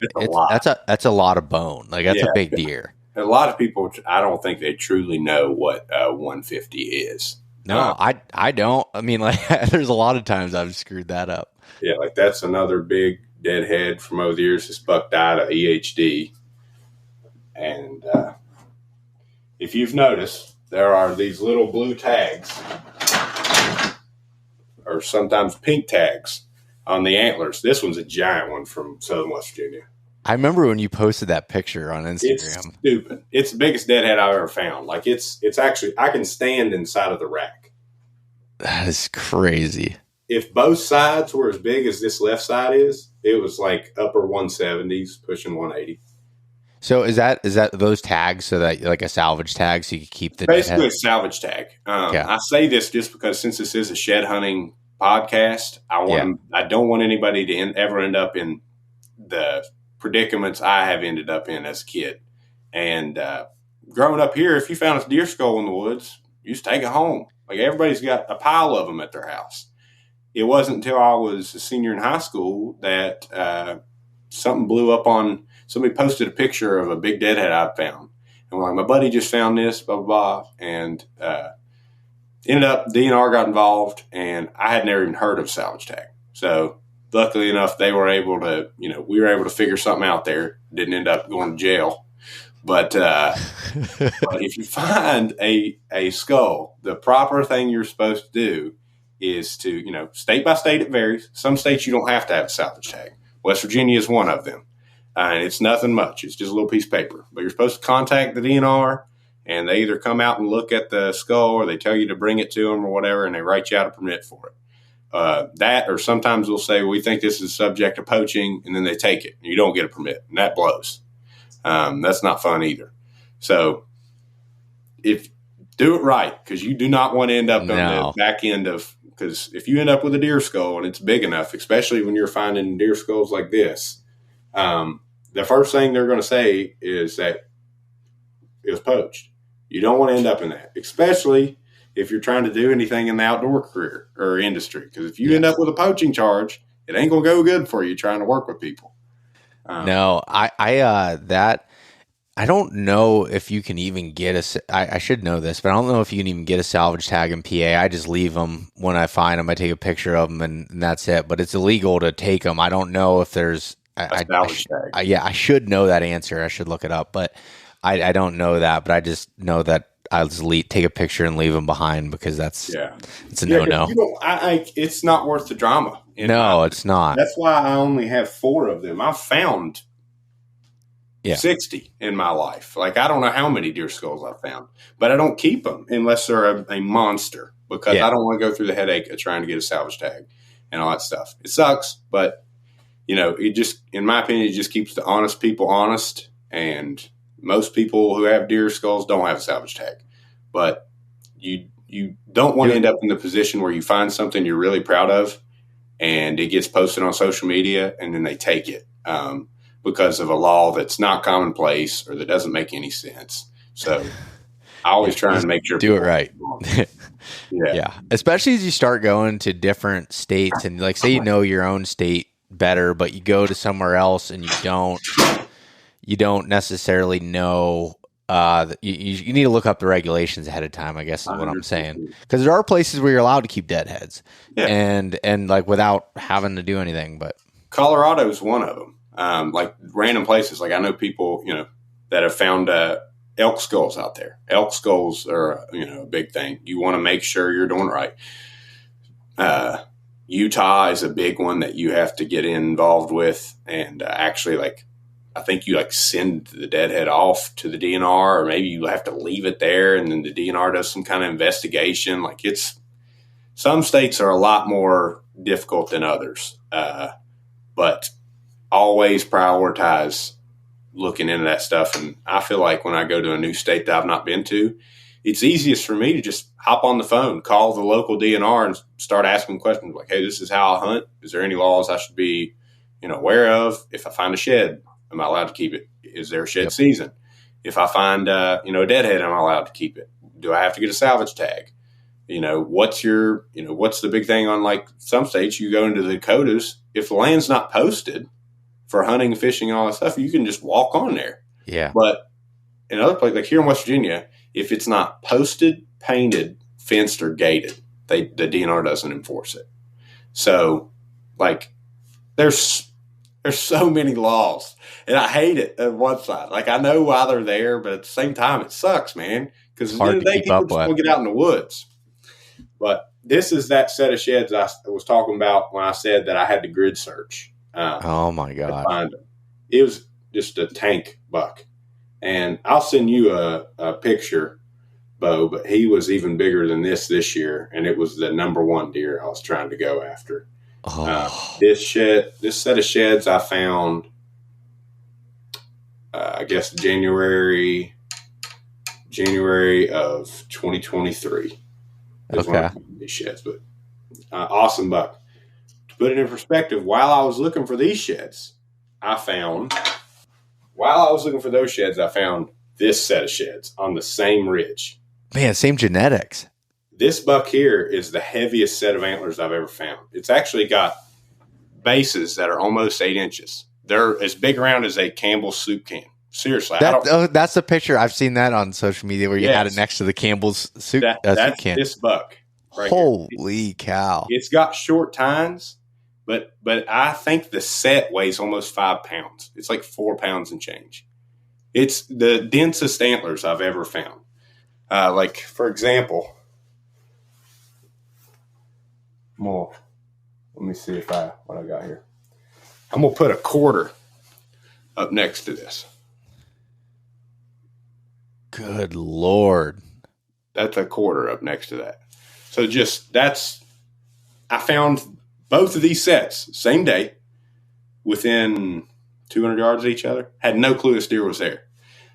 that's a lot of bone. Like that's a big deer. A lot of people, I don't think they truly know what 150 is. No, I don't. I mean, like there's a lot of times I've screwed that up. Yeah, like that's another big deadhead from over the years. This buck died of EHD. And if you've noticed, there are these little blue tags or sometimes pink tags on the antlers. This one's a giant one from Southern West Virginia. I remember when you posted that picture on Instagram. It's stupid. It's the biggest deadhead I've ever found. Like it's actually, I can stand inside of the rack. That is crazy. If both sides were as big as this left side is, it was like upper 170s, pushing 180. So is that those tags so that like a salvage tag so you can keep the basically deadhead? A salvage tag. I say this just because since this is a shed hunting podcast, I don't want anybody to ever end up in the predicaments I have ended up in as a kid. And growing up here, if you found a deer skull in the woods, you just take it home. Like everybody's got a pile of them at their house. It wasn't until I was a senior in high school that something blew up on. Somebody posted a picture of a big deadhead I found. And we're like, my buddy just found this, blah, blah, blah. And ended up, DNR got involved, and I had never even heard of salvage tag. So luckily enough, they were able to, we were able to figure something out there. Didn't end up going to jail. But if you find a skull, the proper thing you're supposed to do is to, state by state it varies. Some states you don't have to have a salvage tag. West Virginia is one of them. And it's nothing much. It's just a little piece of paper. But you're supposed to contact the DNR, and they either come out and look at the skull or they tell you to bring it to them or whatever, and they write you out a permit for it. That, or sometimes they'll say, we think this is subject to poaching, and then they take it. And you don't get a permit, and that blows. That's not fun either. So if do it right, because you do not want to end up on the back end of, because if you end up with a deer skull and it's big enough, especially when you're finding deer skulls like this, the first thing they're going to say is that it was poached. You don't want to end up in that, especially if you're trying to do anything in the outdoor career or industry. Because if you end up with a poaching charge, it ain't going to go good for you trying to work with people. No, I don't know if you can even get I should know this, but I don't know if you can even get a salvage tag in PA. I just leave them when I find them. I take a picture of them and that's it. But it's illegal to take them. I don't know if there's a salvage tag. Yeah, I should know that answer. I should look it up, but I don't know that. But I just know that I'll just take a picture and leave them behind because it's a no-no. It's not worth the drama. No, it's not. That's why I only have 4 of them. I've found 60 in my life. Like, I don't know how many deer skulls I've found, but I don't keep them unless they're a monster because I don't want to go through the headache of trying to get a salvage tag and all that stuff. It sucks, but it just, in my opinion, it just keeps the honest people honest. And most people who have deer skulls don't have a salvage tag, but you don't want to end up in the position where you find something you're really proud of and it gets posted on social media and then they take it because of a law that's not commonplace or that doesn't make any sense. So I always try and make sure do it right. Yeah. Especially as you start going to different states and like say your own state better, but you go to somewhere else and you don't necessarily know. You need to look up the regulations ahead of time, I guess is what I'm saying. Because there are places where you're allowed to keep dead heads and like without having to do anything. But Colorado is one of them. Like random places. Like I know people, that have found elk skulls out there. Elk skulls are, a big thing. You want to make sure you're doing it right. Utah is a big one that you have to get involved with. And actually, I think you send the deadhead off to the DNR, or maybe you have to leave it there and then the DNR does some kind of investigation. Some states are a lot more difficult than others. But always prioritize looking into that stuff. And I feel like when I go to a new state that I've not been to, it's easiest for me to just hop on the phone, call the local DNR and start asking questions like, hey, this is how I hunt. Is there any laws I should be, aware of? If I find a shed, am I allowed to keep it? Is there a shed season? If I find, a deadhead, am I allowed to keep it? Do I have to get a salvage tag? What's the big thing on some states you go into the Dakotas, if the land's not posted for hunting, fishing, and all that stuff, you can just walk on there. Yeah. But in other places, like here in West Virginia, if it's not posted, painted, fenced, or gated, the DNR doesn't enforce it. So, there's so many laws, and I hate it on one side. I know why they're there, but at the same time, it sucks, man. Because at the end of the day, people just want to get out in the woods. But this is that set of sheds I was talking about when I said that I had to grid search. Oh my God. Find them. It was just a tank buck. And I'll send you a picture, Beau, but he was even bigger than this year. And it was the number 1 deer I was trying to go after. This set of sheds I found, I guess January of 2023. Okay. These sheds, but awesome buck. To put it in perspective, while I was looking for these sheds, I found this set of sheds on the same ridge. Man, same genetics. This buck here is the heaviest set of antlers I've ever found. It's actually got bases that are almost 8 inches. They're as big around as a Campbell's soup can. Seriously. That's the picture. I've seen that on social media where you had it next to the Campbell's soup that's can. This buck. Right Holy here. cow. It's got short tines, but I think the set weighs almost 5 pounds. It's 4 pounds and change. It's the densest antlers I've ever found. For example, let me see what I got here. I'm going to put a quarter up next to this. Good Lord. That's a quarter up next to that. So I found both of these sets same day within 200 yards of each other. Had no clue this deer was there.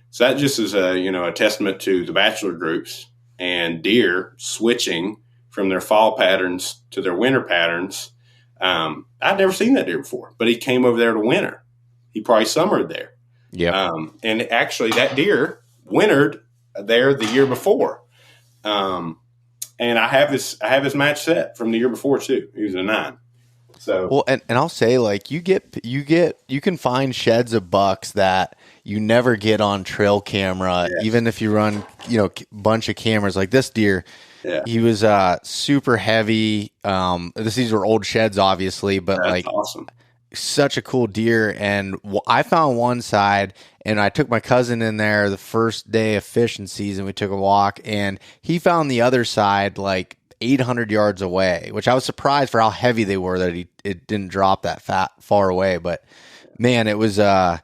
So that just is a testament to the bachelor groups and deer switching from their fall patterns to their winter patterns. I'd never seen that deer before, but he came over there to winter. He probably summered there. Yeah. And actually that deer wintered there the year before. And I have his match set from the year before too. He was a 9. So well, and I'll say you can find sheds of bucks that you never get on trail camera, even if you run bunch of cameras like this deer. Yeah. He was super heavy. These were old sheds, obviously, but that's awesome. such a cool deer. And I found one side, and I took my cousin in there the first day of fishing season. We took a walk, and he found the other side like 800 yards away, which I was surprised for how heavy they were that it didn't drop that far away. But man, it was I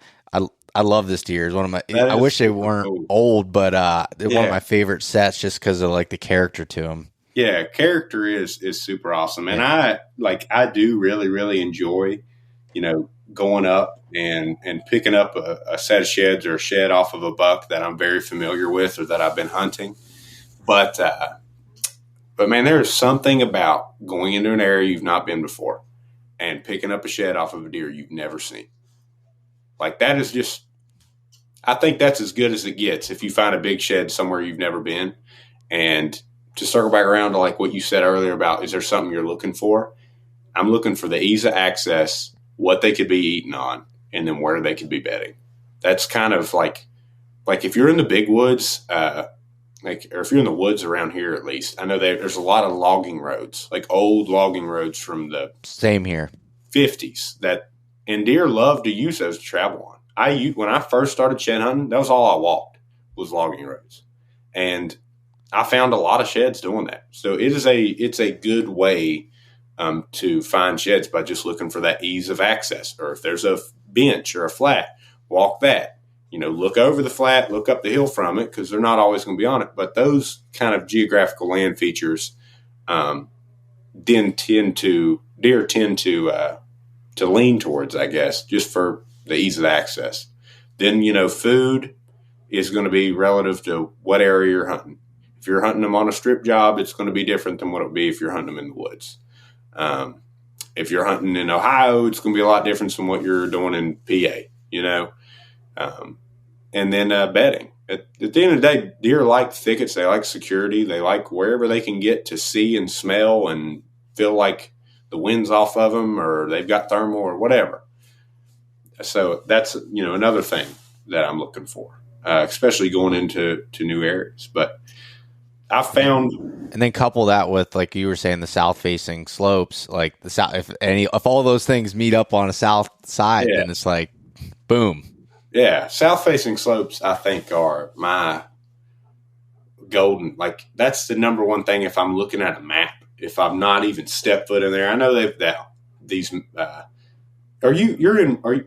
love this deer. It's one of my. I wish they weren't old, but they're one of my favorite sets just because of like the character to them. Yeah, character is super awesome, and I do really enjoy, going up and picking up a set of sheds or a shed off of a buck that I'm very familiar with or that I've been hunting. But man, there's something about going into an area you've not been before and picking up a shed off of a deer you've never seen. Like that is just, I think that's as good as it gets if you find a big shed somewhere you've never been. And to circle back around to like what you said earlier about, is there something you're looking for? I'm looking for the ease of access, what they could be eating on, and then where they could be bedding. That's kind of like if you're in the big woods, or if you're in the woods around here, at least, I know there's a lot of logging roads, like old logging roads from the same here 50s and deer love to use those to travel on. When I first started shed hunting, that was all I walked was logging roads. And I found a lot of sheds doing that. So it's a good way to find sheds by just looking for that ease of access. Or if there's a bench or a flat, walk that. Look over the flat, look up the hill from it, because they're not always going to be on it. But those kind of geographical land features deer tend to lean towards, I guess, just for the ease of access. Then, food is going to be relative to what area you're hunting. If you're hunting them on a strip job, it's going to be different than what it would be if you're hunting them in the woods. If you're hunting in Ohio, it's going to be a lot different from what you're doing in PA, and then bedding. At the end of the day, deer like thickets. They like security. They like wherever they can get to see and smell and feel like the wind's off of them or they've got thermal or whatever. So that's, another thing that I'm looking for, especially going into new areas. But I found, and then couple that with, like you were saying, the south facing slopes, like the south, if all those things meet up on a south side, then it's like, boom. Yeah. South facing slopes, I think, are my golden, like that's the number one thing. If I'm looking at a map, if I'm not even step foot in there, I know these,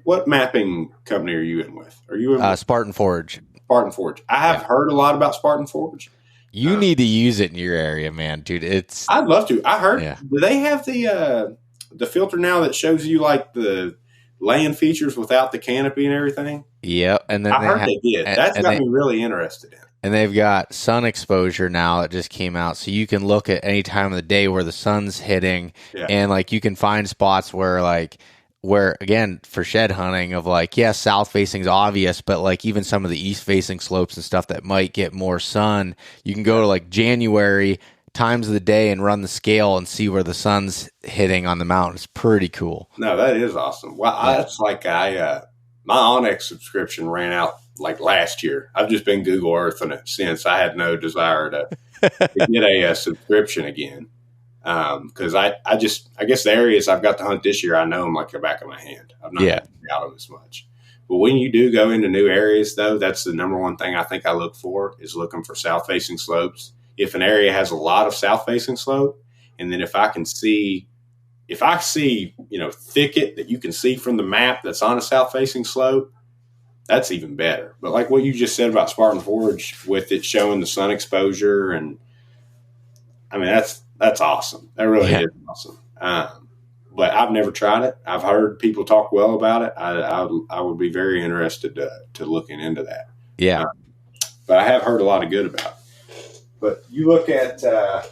what mapping company are you in with? Are you in Spartan Forge? Spartan Forge. I have heard a lot about Spartan Forge. You need to use it in your area, man, dude. I'd love to. I heard, do they have the filter now that shows you like the land features without the canopy and everything? Yep. And then I heard they did. That's got me really interested in it. And they've got sun exposure now that just came out. So you can look at any time of the day where the sun's hitting and like you can find spots where again, for shed hunting of like, south facing is obvious, but like even some of the east facing slopes and stuff that might get more sun, you can go to like January times of the day and run the scale and see where the sun's hitting on the mountain. It's pretty cool. No, that is awesome. Well, that's like my Onyx subscription ran out like last year. I've just been Google Earthing it since. I had no desire to get a subscription again. Because I guess the areas I've got to hunt this year, I know them like the back of my hand. I've not had to be out of them as much. But when you do go into new areas, though, that's the number one thing I think I look for is looking for south-facing slopes. If an area has a lot of south-facing slope, and then if I see, thicket that you can see from the map that's on a south-facing slope, that's even better. But like what you just said about Spartan Forge with it showing the sun exposure, and I mean, that's awesome. That really is awesome. But I've never tried it. I've heard people talk well about it. I would be very interested to looking into that. Yeah. But I have heard a lot of good about it. But you look at, let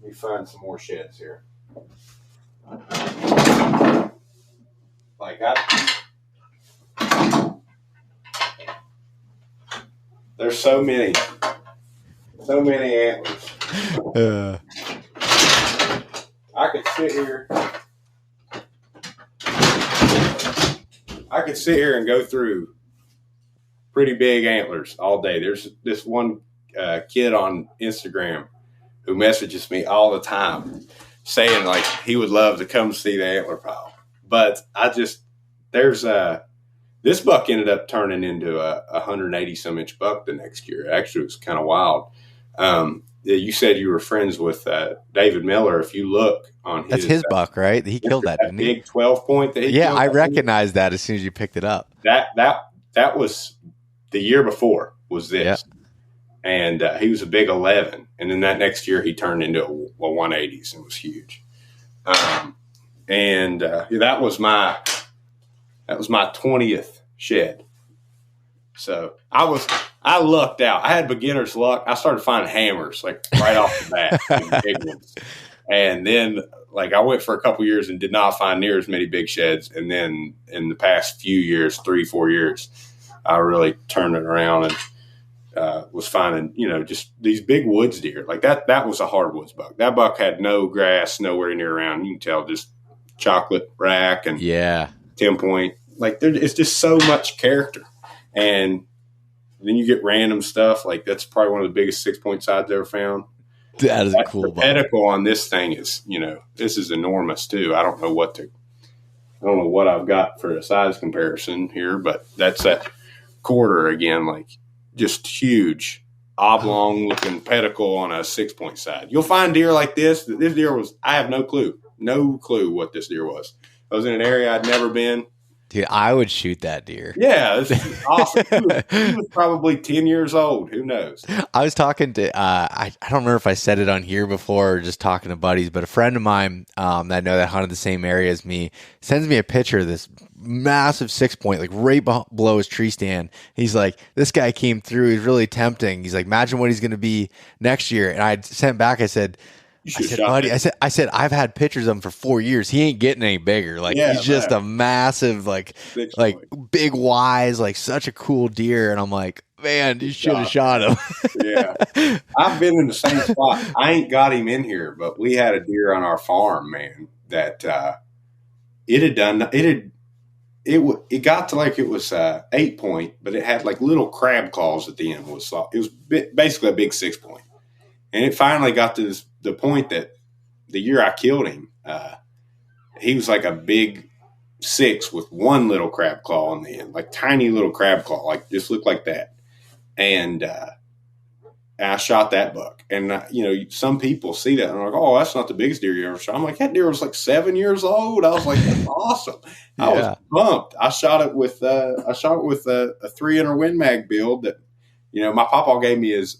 me find some more sheds here. Like there's so many antlers. I could sit here and go through pretty big antlers all day. There's this one kid on Instagram who messages me all the time saying like he would love to come see the antler pile. But this buck ended up turning into a 180 some inch buck the next year. Actually, it was kind of wild. You said you were friends with David Miller. If you look on that's his buck, right? He killed that, didn't he? Big 12 point that he killed. I recognized that as soon as you picked it up. That was the year before was this. Yeah. And he was a big 11. And then that next year he turned into a 180s and was huge. That was my 20th shed. So I lucked out. I had beginner's luck. I started finding hammers like right off the bat, big ones. And then like I went for a couple years and did not find near as many big sheds. And then in the past few years, 3-4 years, I really turned it around and was finding, just these big woods deer. Like that was a hardwoods buck. That buck had no grass, nowhere near around. You can tell just chocolate rack and 10 point. Like it's just so much character. And then you get random stuff. Like that's probably one of the biggest 6 point sides I've ever found. That is a cool buck. The pedicle on this thing is, this is enormous too. I don't know what I've got for a size comparison here, but that's that quarter again, like just huge, oblong looking pedicle on a 6 point side. You'll find deer like this. This deer I have no clue what this deer was. I was in an area I'd never been. Dude, I would shoot that deer. Yeah, this is awesome. He was probably 10 years old. Who knows? I was talking to, I don't remember if I said it on here before or just talking to buddies, but a friend of mine that I know that hunted the same area as me sends me a picture of this massive 6 point, like right below his tree stand. He's like, this guy came through. He's really tempting. He's like, imagine what he's going to be next year. And I sent back, I said, buddy, I said, I've had pictures of him for 4 years. He ain't getting any bigger. Like he's just a massive, like big wise, like such a cool deer. And I'm like, man, you should have shot him. Yeah. I've been in the same spot. I ain't got him in here, but we had a deer on our farm, man, that it got to like it was 8 point, but it had like little crab claws at the end. It was basically a big 6 point. And it finally got to the point that the year I killed him, he was like a big 6 with one little crab claw on the end, like tiny little crab claw, like just looked like that. And I shot that buck. And, some people see that and are like, oh, that's not the biggest deer you ever shot. I'm like, that deer was like 7 years old. I was like, that's awesome. I was pumped. I shot it with a 3-inner Win Mag build that, my papa gave me his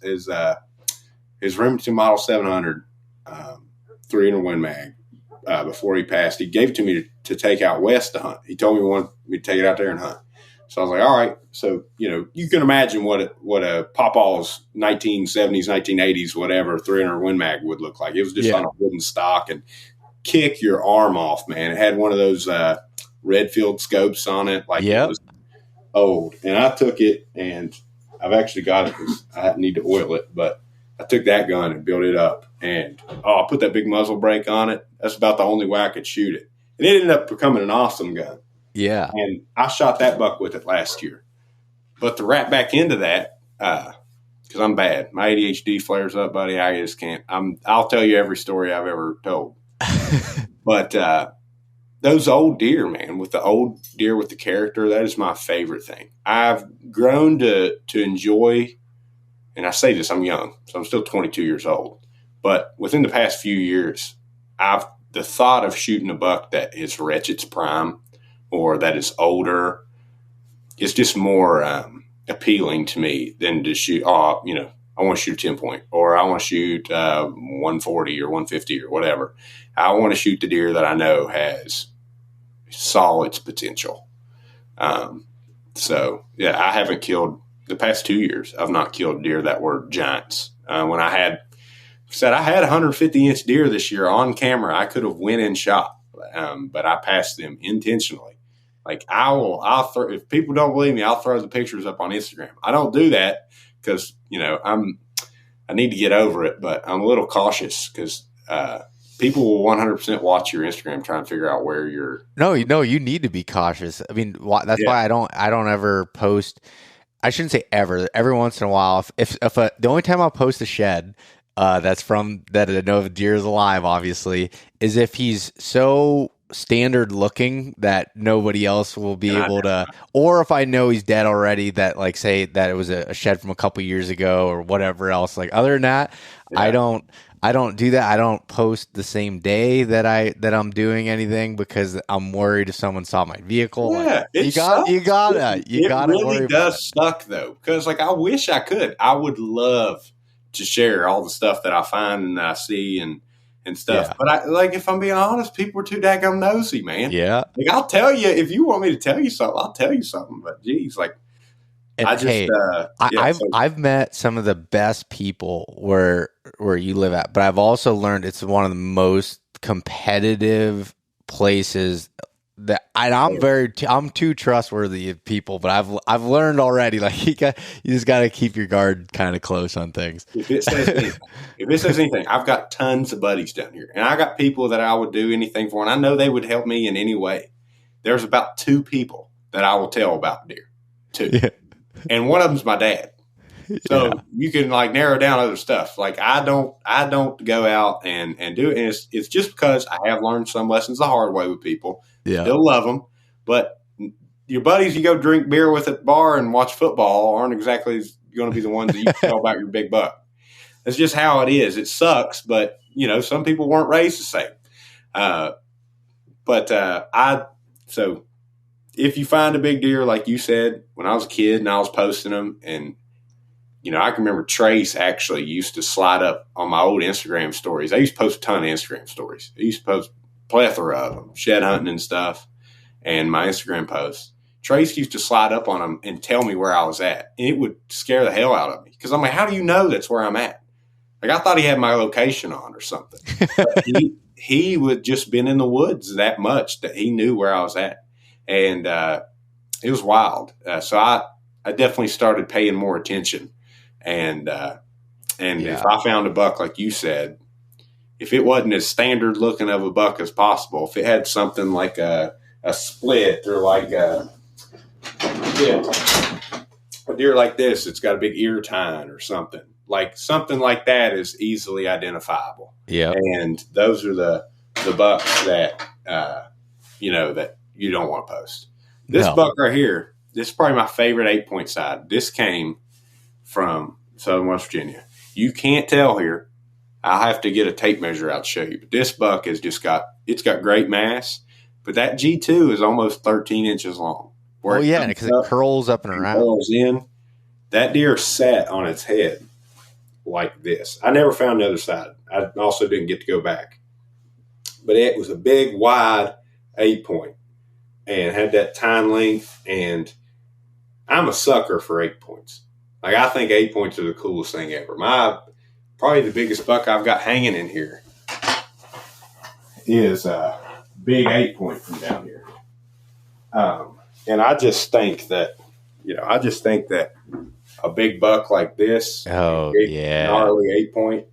Remington Model 700 3-inner Win Mag before he passed. He gave it to me to take out west to hunt. He told me he wanted me to take it out there and hunt. So I was like, all right. So, you can imagine what a Pawpaw's 1970s, 1980s, whatever, 3-inner Win Mag would look like. It was just on a wooden stock and kick your arm off, man. It had one of those Redfield scopes on it. Like it was old. And I took it, and I've actually got it because I need to oil it, but I took that gun and built it up, and I put that big muzzle brake on it. That's about the only way I could shoot it. And it ended up becoming an awesome gun. Yeah. And I shot that buck with it last year. But to wrap back into that, because I'm bad. My ADHD flares up, buddy. I just can't. I'll tell you every story I've ever told. But those old deer, man, with the old deer with the character, that is my favorite thing. I've grown to enjoy. And I say this, I'm young, so I'm still 22 years old. But within the past few years, the thought of shooting a buck that is reached its prime or that is older is just more appealing to me than to shoot, I want to shoot a 10 point or I want to shoot 140 or 150 or whatever. I want to shoot the deer that I know saw its potential. So, I haven't killed. The past 2 years, I've not killed deer that were giants. When I had 150-inch deer this year on camera, I could have went and shot, but I passed them intentionally. Like I'll throw. If people don't believe me, I'll throw the pictures up on Instagram. I don't do that because I need to get over it, but I'm a little cautious because people will 100% watch your Instagram trying to figure out where you're. No, you need to be cautious. I mean, that's why I don't ever post. I shouldn't say ever. Every once in a while, if the only time I'll post a shed that I know the deer is alive, obviously, is if he's so standard looking that nobody else will be able to, or if I know he's dead already, that like say that it was a shed from a couple years ago or whatever else. Like other than that, I don't do that. I don't post the same day that I'm doing anything because I'm worried if someone saw my vehicle. Yeah, like, you gotta it really does suck though, because like I wish I could. I would love to share all the stuff that I find and I see and stuff. Yeah. But I like, if I'm being honest, people are too daggone nosy, man. Yeah. Like I'll tell you, if you want me to tell you something, I'll tell you something. But geez, like and I've met some of the best people where you live at, but I've also learned it's one of the most competitive places that I'm too trustworthy of people, but I've learned already, like you just got to keep your guard kind of close on things. If it says anything, I've got tons of buddies down here, and I got people that I would do anything for, and I know they would help me in any way. There's about 2 people that I will tell about deer, 2, yeah. And one of them's my dad. So you can like narrow down other stuff. Like I don't go out and do it. And it's just because I have learned some lessons the hard way with people. Yeah. Still love them. But your buddies you go drink beer with at the bar and watch football aren't exactly going to be the ones that you tell about your big buck. That's just how it is. It sucks, but you know, some people weren't raised the same. So if you find a big deer, like you said, when I was a kid and I was posting them, and you know, I can remember Trace actually used to slide up on my old Instagram stories. I used to post a ton of Instagram stories. I used to post a plethora of them, shed hunting and stuff, and my Instagram posts. Trace used to slide up on them and tell me where I was at. And it would scare the hell out of me because I'm like, how do you know that's where I'm at? Like I thought he had my location on or something. But he would just been in the woods that much that he knew where I was at. And it was wild. So I definitely started paying more attention. And if I found a buck, like you said, if it wasn't as standard looking of a buck as possible, if it had something like a split or like a deer like this, it's got a big ear tine or something like that is easily identifiable. Yeah. And those are the bucks that, that you don't want to post. This buck right here, this is probably my favorite 8-point side. This came from Southern West Virginia. You can't tell here. I'll have to get a tape measure out to show you. But this buck has it's got great mass, but that G2 is almost 13 inches long. Oh yeah, because it curls up and around. Curls in. That deer sat on its head like this. I never found the other side. I also didn't get to go back. But it was a big, wide 8-point and had that tine length. And I'm a sucker for 8 points. Like I think 8 points are the coolest thing ever. Probably the biggest buck I've got hanging in here is a big 8-point from down here. And I just think that, a big buck like this, gnarly 8-point,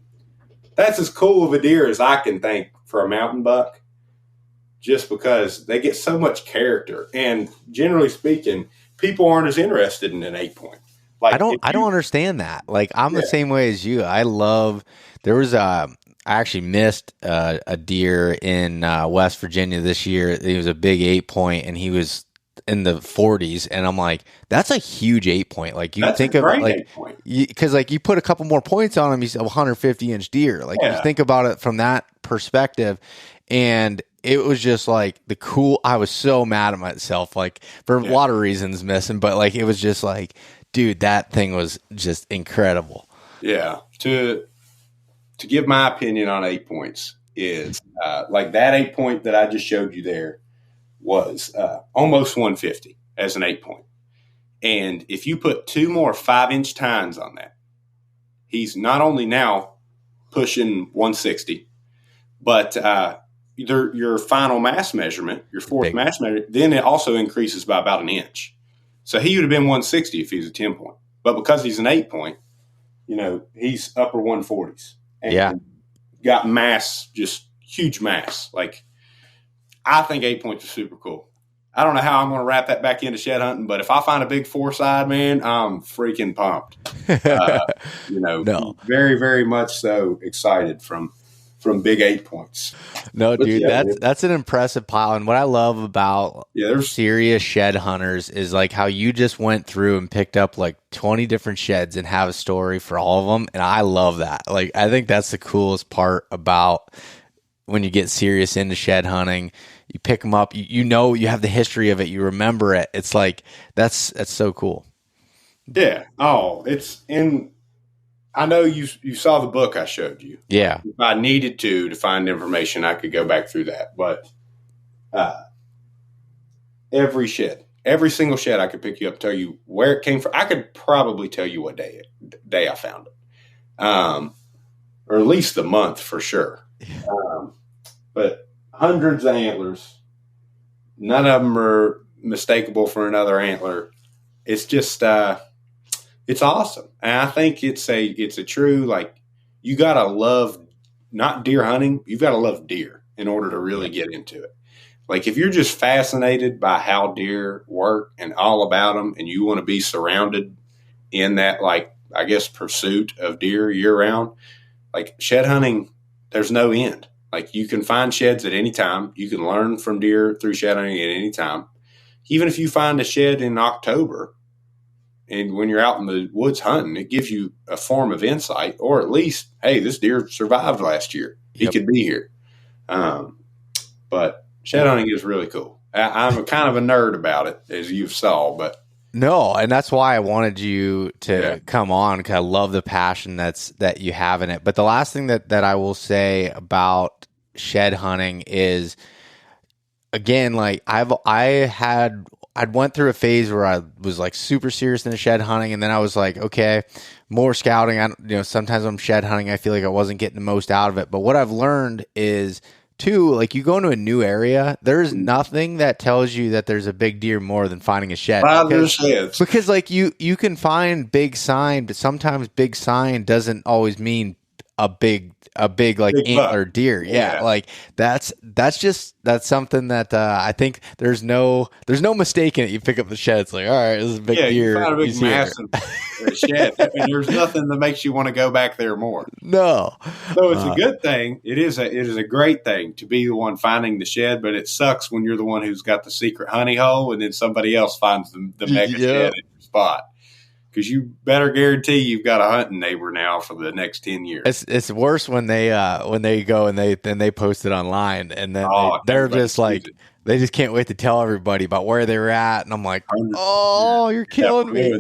that's as cool of a deer as I can think for a mountain buck, just because they get so much character. And generally speaking, people aren't as interested in an 8-point. Like I don't understand that. Like I'm the same way as you. I actually missed a deer in West Virginia this year. He was a big 8-point and he was in the 40s, and I'm like, that's a huge 8-point. Like you think of like, because like you put a couple more points on him, he's a 150-inch deer. Like you think about it from that perspective, and it was just like I was so mad at myself, like for a lot of reasons missing, but like it was just like, dude, that thing was just incredible. Yeah. To give my opinion on 8 points is like that 8-point that I just showed you there was almost 150 as an 8-point. And if you put 2 more 5-inch tines on that, he's not only now pushing 160, but your final mass measurement, your fourth mass measurement, then it also increases by about an inch. So he would have been 160 if he was a 10-point. But because he's an 8-point, he's upper 140s. And got mass, just huge mass. Like, I think 8 points are super cool. I don't know how I'm going to wrap that back into shed hunting, but if I find a big 4-side, man, I'm freaking pumped. Very, very much so excited from from big 8 points. No, But dude, yeah, that's an impressive pile. And what I love about there's serious shed hunters is like how you just went through and picked up like 20 different sheds and have a story for all of them. And I love that. Like, I think that's the coolest part about when you get serious into shed hunting. You pick them up, you know, you have the history of it, you remember it. It's like, that's so cool. Yeah. Oh, it's in. I know you saw the book I showed you. Yeah. If I needed to find information, I could go back through that. But every single shed, I could pick you up, tell you where it came from. I could probably tell you what day I found it, or at least the month for sure. But hundreds of antlers. None of them are mistakable for another antler. It's just. It's awesome. And I think it's a true, like, you got to love not deer hunting. You've got to love deer in order to really get into it. Like, if you're just fascinated by how deer work and all about them, and you want to be surrounded in that, like, I guess, pursuit of deer year round, like, shed hunting, there's no end. Like, you can find sheds at any time. You can learn from deer through shed hunting at any time. Even if you find a shed in October, and when you're out in the woods hunting, it gives you a form of insight, or at least, hey, this deer survived last year. He could be here. But shed hunting is really cool. I'm kind of a nerd about it, as you saw, but no, and that's why I wanted you to come on, because I love the passion that you have in it. But the last thing that I will say about shed hunting is, again, like I'd went through a phase where I was like super serious into shed hunting, and then I was like, okay, more scouting. Sometimes I'm shed hunting, I feel like I wasn't getting the most out of it. But what I've learned is, too, like, you go into a new area, there's nothing that tells you that there's a big deer more than finding a shed. Because like you can find big sign, but sometimes big sign doesn't always mean a big like antler deer. Yeah. Like that's something that I think there's no mistake in it. You pick up the shed, it's like, all right, this is a big deer. You find a big massive shed, and there's nothing that makes you want to go back there more. No. So it's a good thing. It is a great thing to be the one finding the shed, but it sucks when you're the one who's got the secret honey hole, and then somebody else finds the mega shed in your spot. Because you better guarantee you've got a hunting neighbor now for the next 10 years. It's worse when they go and they post it online, and then they're just like, they just can't wait to tell everybody about where they're at. And I'm like, oh, you're killing me.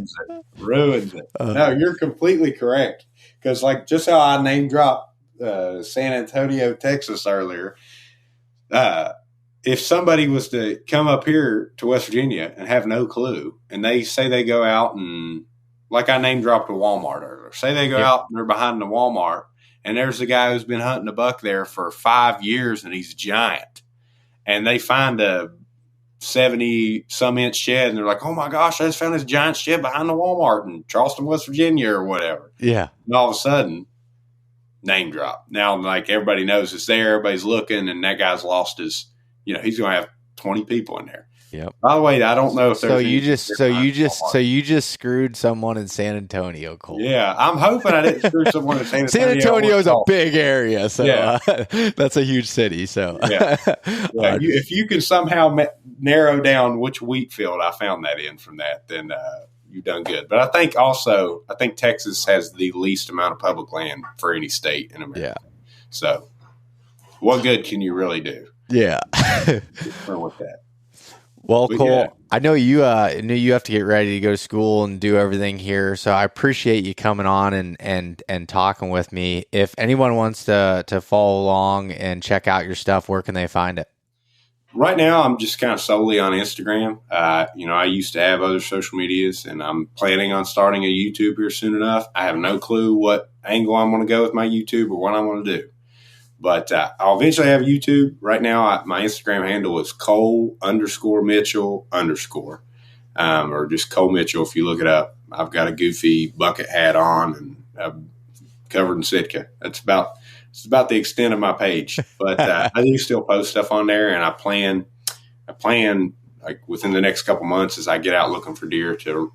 Ruins it. No, you're completely correct. Because like just how I name dropped San Antonio, Texas earlier, if somebody was to come up here to West Virginia and have no clue, and they say they go out and, like I name dropped a Walmart earlier. Say they go out and they're behind the Walmart, and there's a guy who's been hunting a buck there for 5 years, and he's giant. And they find a 70-some inch shed, and they're like, oh my gosh, I just found this giant shed behind the Walmart in Charleston, West Virginia, or whatever. Yeah. And all of a sudden, name drop. Now, like, everybody knows it's there, everybody's looking, and that guy's lost his, he's going to have 20 people in there. Yep. By the way, I don't know if there's so you just screwed someone in San Antonio, Cole. Yeah, I'm hoping I didn't screw someone in San Antonio. San Antonio is a big area, so that's a huge city. So if you can somehow narrow down which wheat field I found that in from that, then you've done good. But I think Texas has the least amount of public land for any state in America. Yeah. So what good can you really do? Yeah. with that. Well, Cole, I know you have to get ready to go to school and do everything here, so I appreciate you coming on and talking with me. If anyone wants to follow along and check out your stuff, where can they find it? Right now, I'm just kind of solely on Instagram. I used to have other social medias, and I'm planning on starting a YouTube here soon enough. I have no clue what angle I'm going to go with my YouTube or what I'm going to do. But I'll eventually have YouTube. Right now, my Instagram handle is Cole_Mitchell_, or just Cole Mitchell if you look it up. I've got a goofy bucket hat on, and I'm covered in Sitka. It's about the extent of my page. But I do still post stuff on there, and I plan like within the next couple months as I get out looking for deer to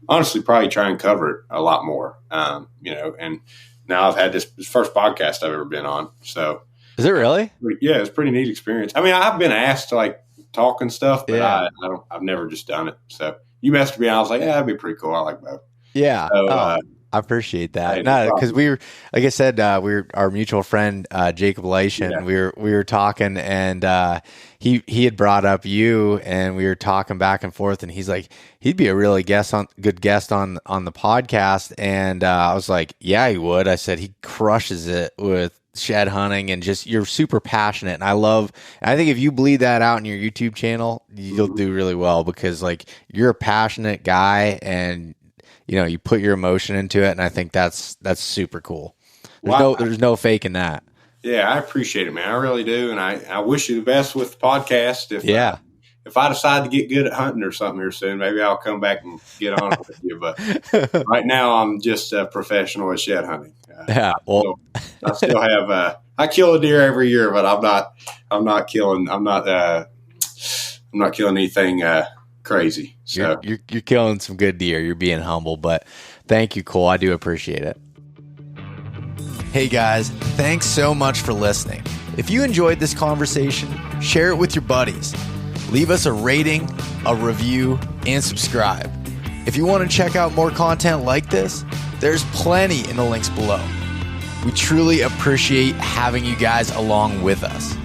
honestly probably try and cover it a lot more. And now I've had this first podcast I've ever been on. So Is it really? Yeah, it's a pretty neat experience. I mean, I've been asked to like talk and stuff, but Yeah. I've never just done it. So you messaged me, I was like, yeah, that'd be pretty cool. I like Beau. Yeah. So, I appreciate that. hey, No, no because problem. we were, like I said, we were our mutual friend Jacob Lation. Yeah. We were talking, and he had brought up you, and we were talking back and forth, and he's like, he'd be a really good guest on the podcast, and I was like, yeah, he would. I said he crushes it with shed hunting, and just you're super passionate, and I think if you bleed that out in your YouTube channel, you'll do really well, because like you're a passionate guy, and you put your emotion into it, and I think that's super cool. There's no faking that. Yeah, I appreciate it, man. I really do, and I wish you the best with the podcast. If I decide to get good at hunting or something here soon, maybe I'll come back and get on it with you. But right now, I'm just a professional at shed hunting. Yeah, well, I still have. I kill a deer every year, but I'm not killing anything crazy. So you're killing some good deer. You're being humble, but thank you, Cole. I do appreciate it. Hey guys, thanks so much for listening. If you enjoyed this conversation, share it with your buddies. Leave us a rating, a review, and subscribe. If you want to check out more content like this, there's plenty in the links below. We truly appreciate having you guys along with us.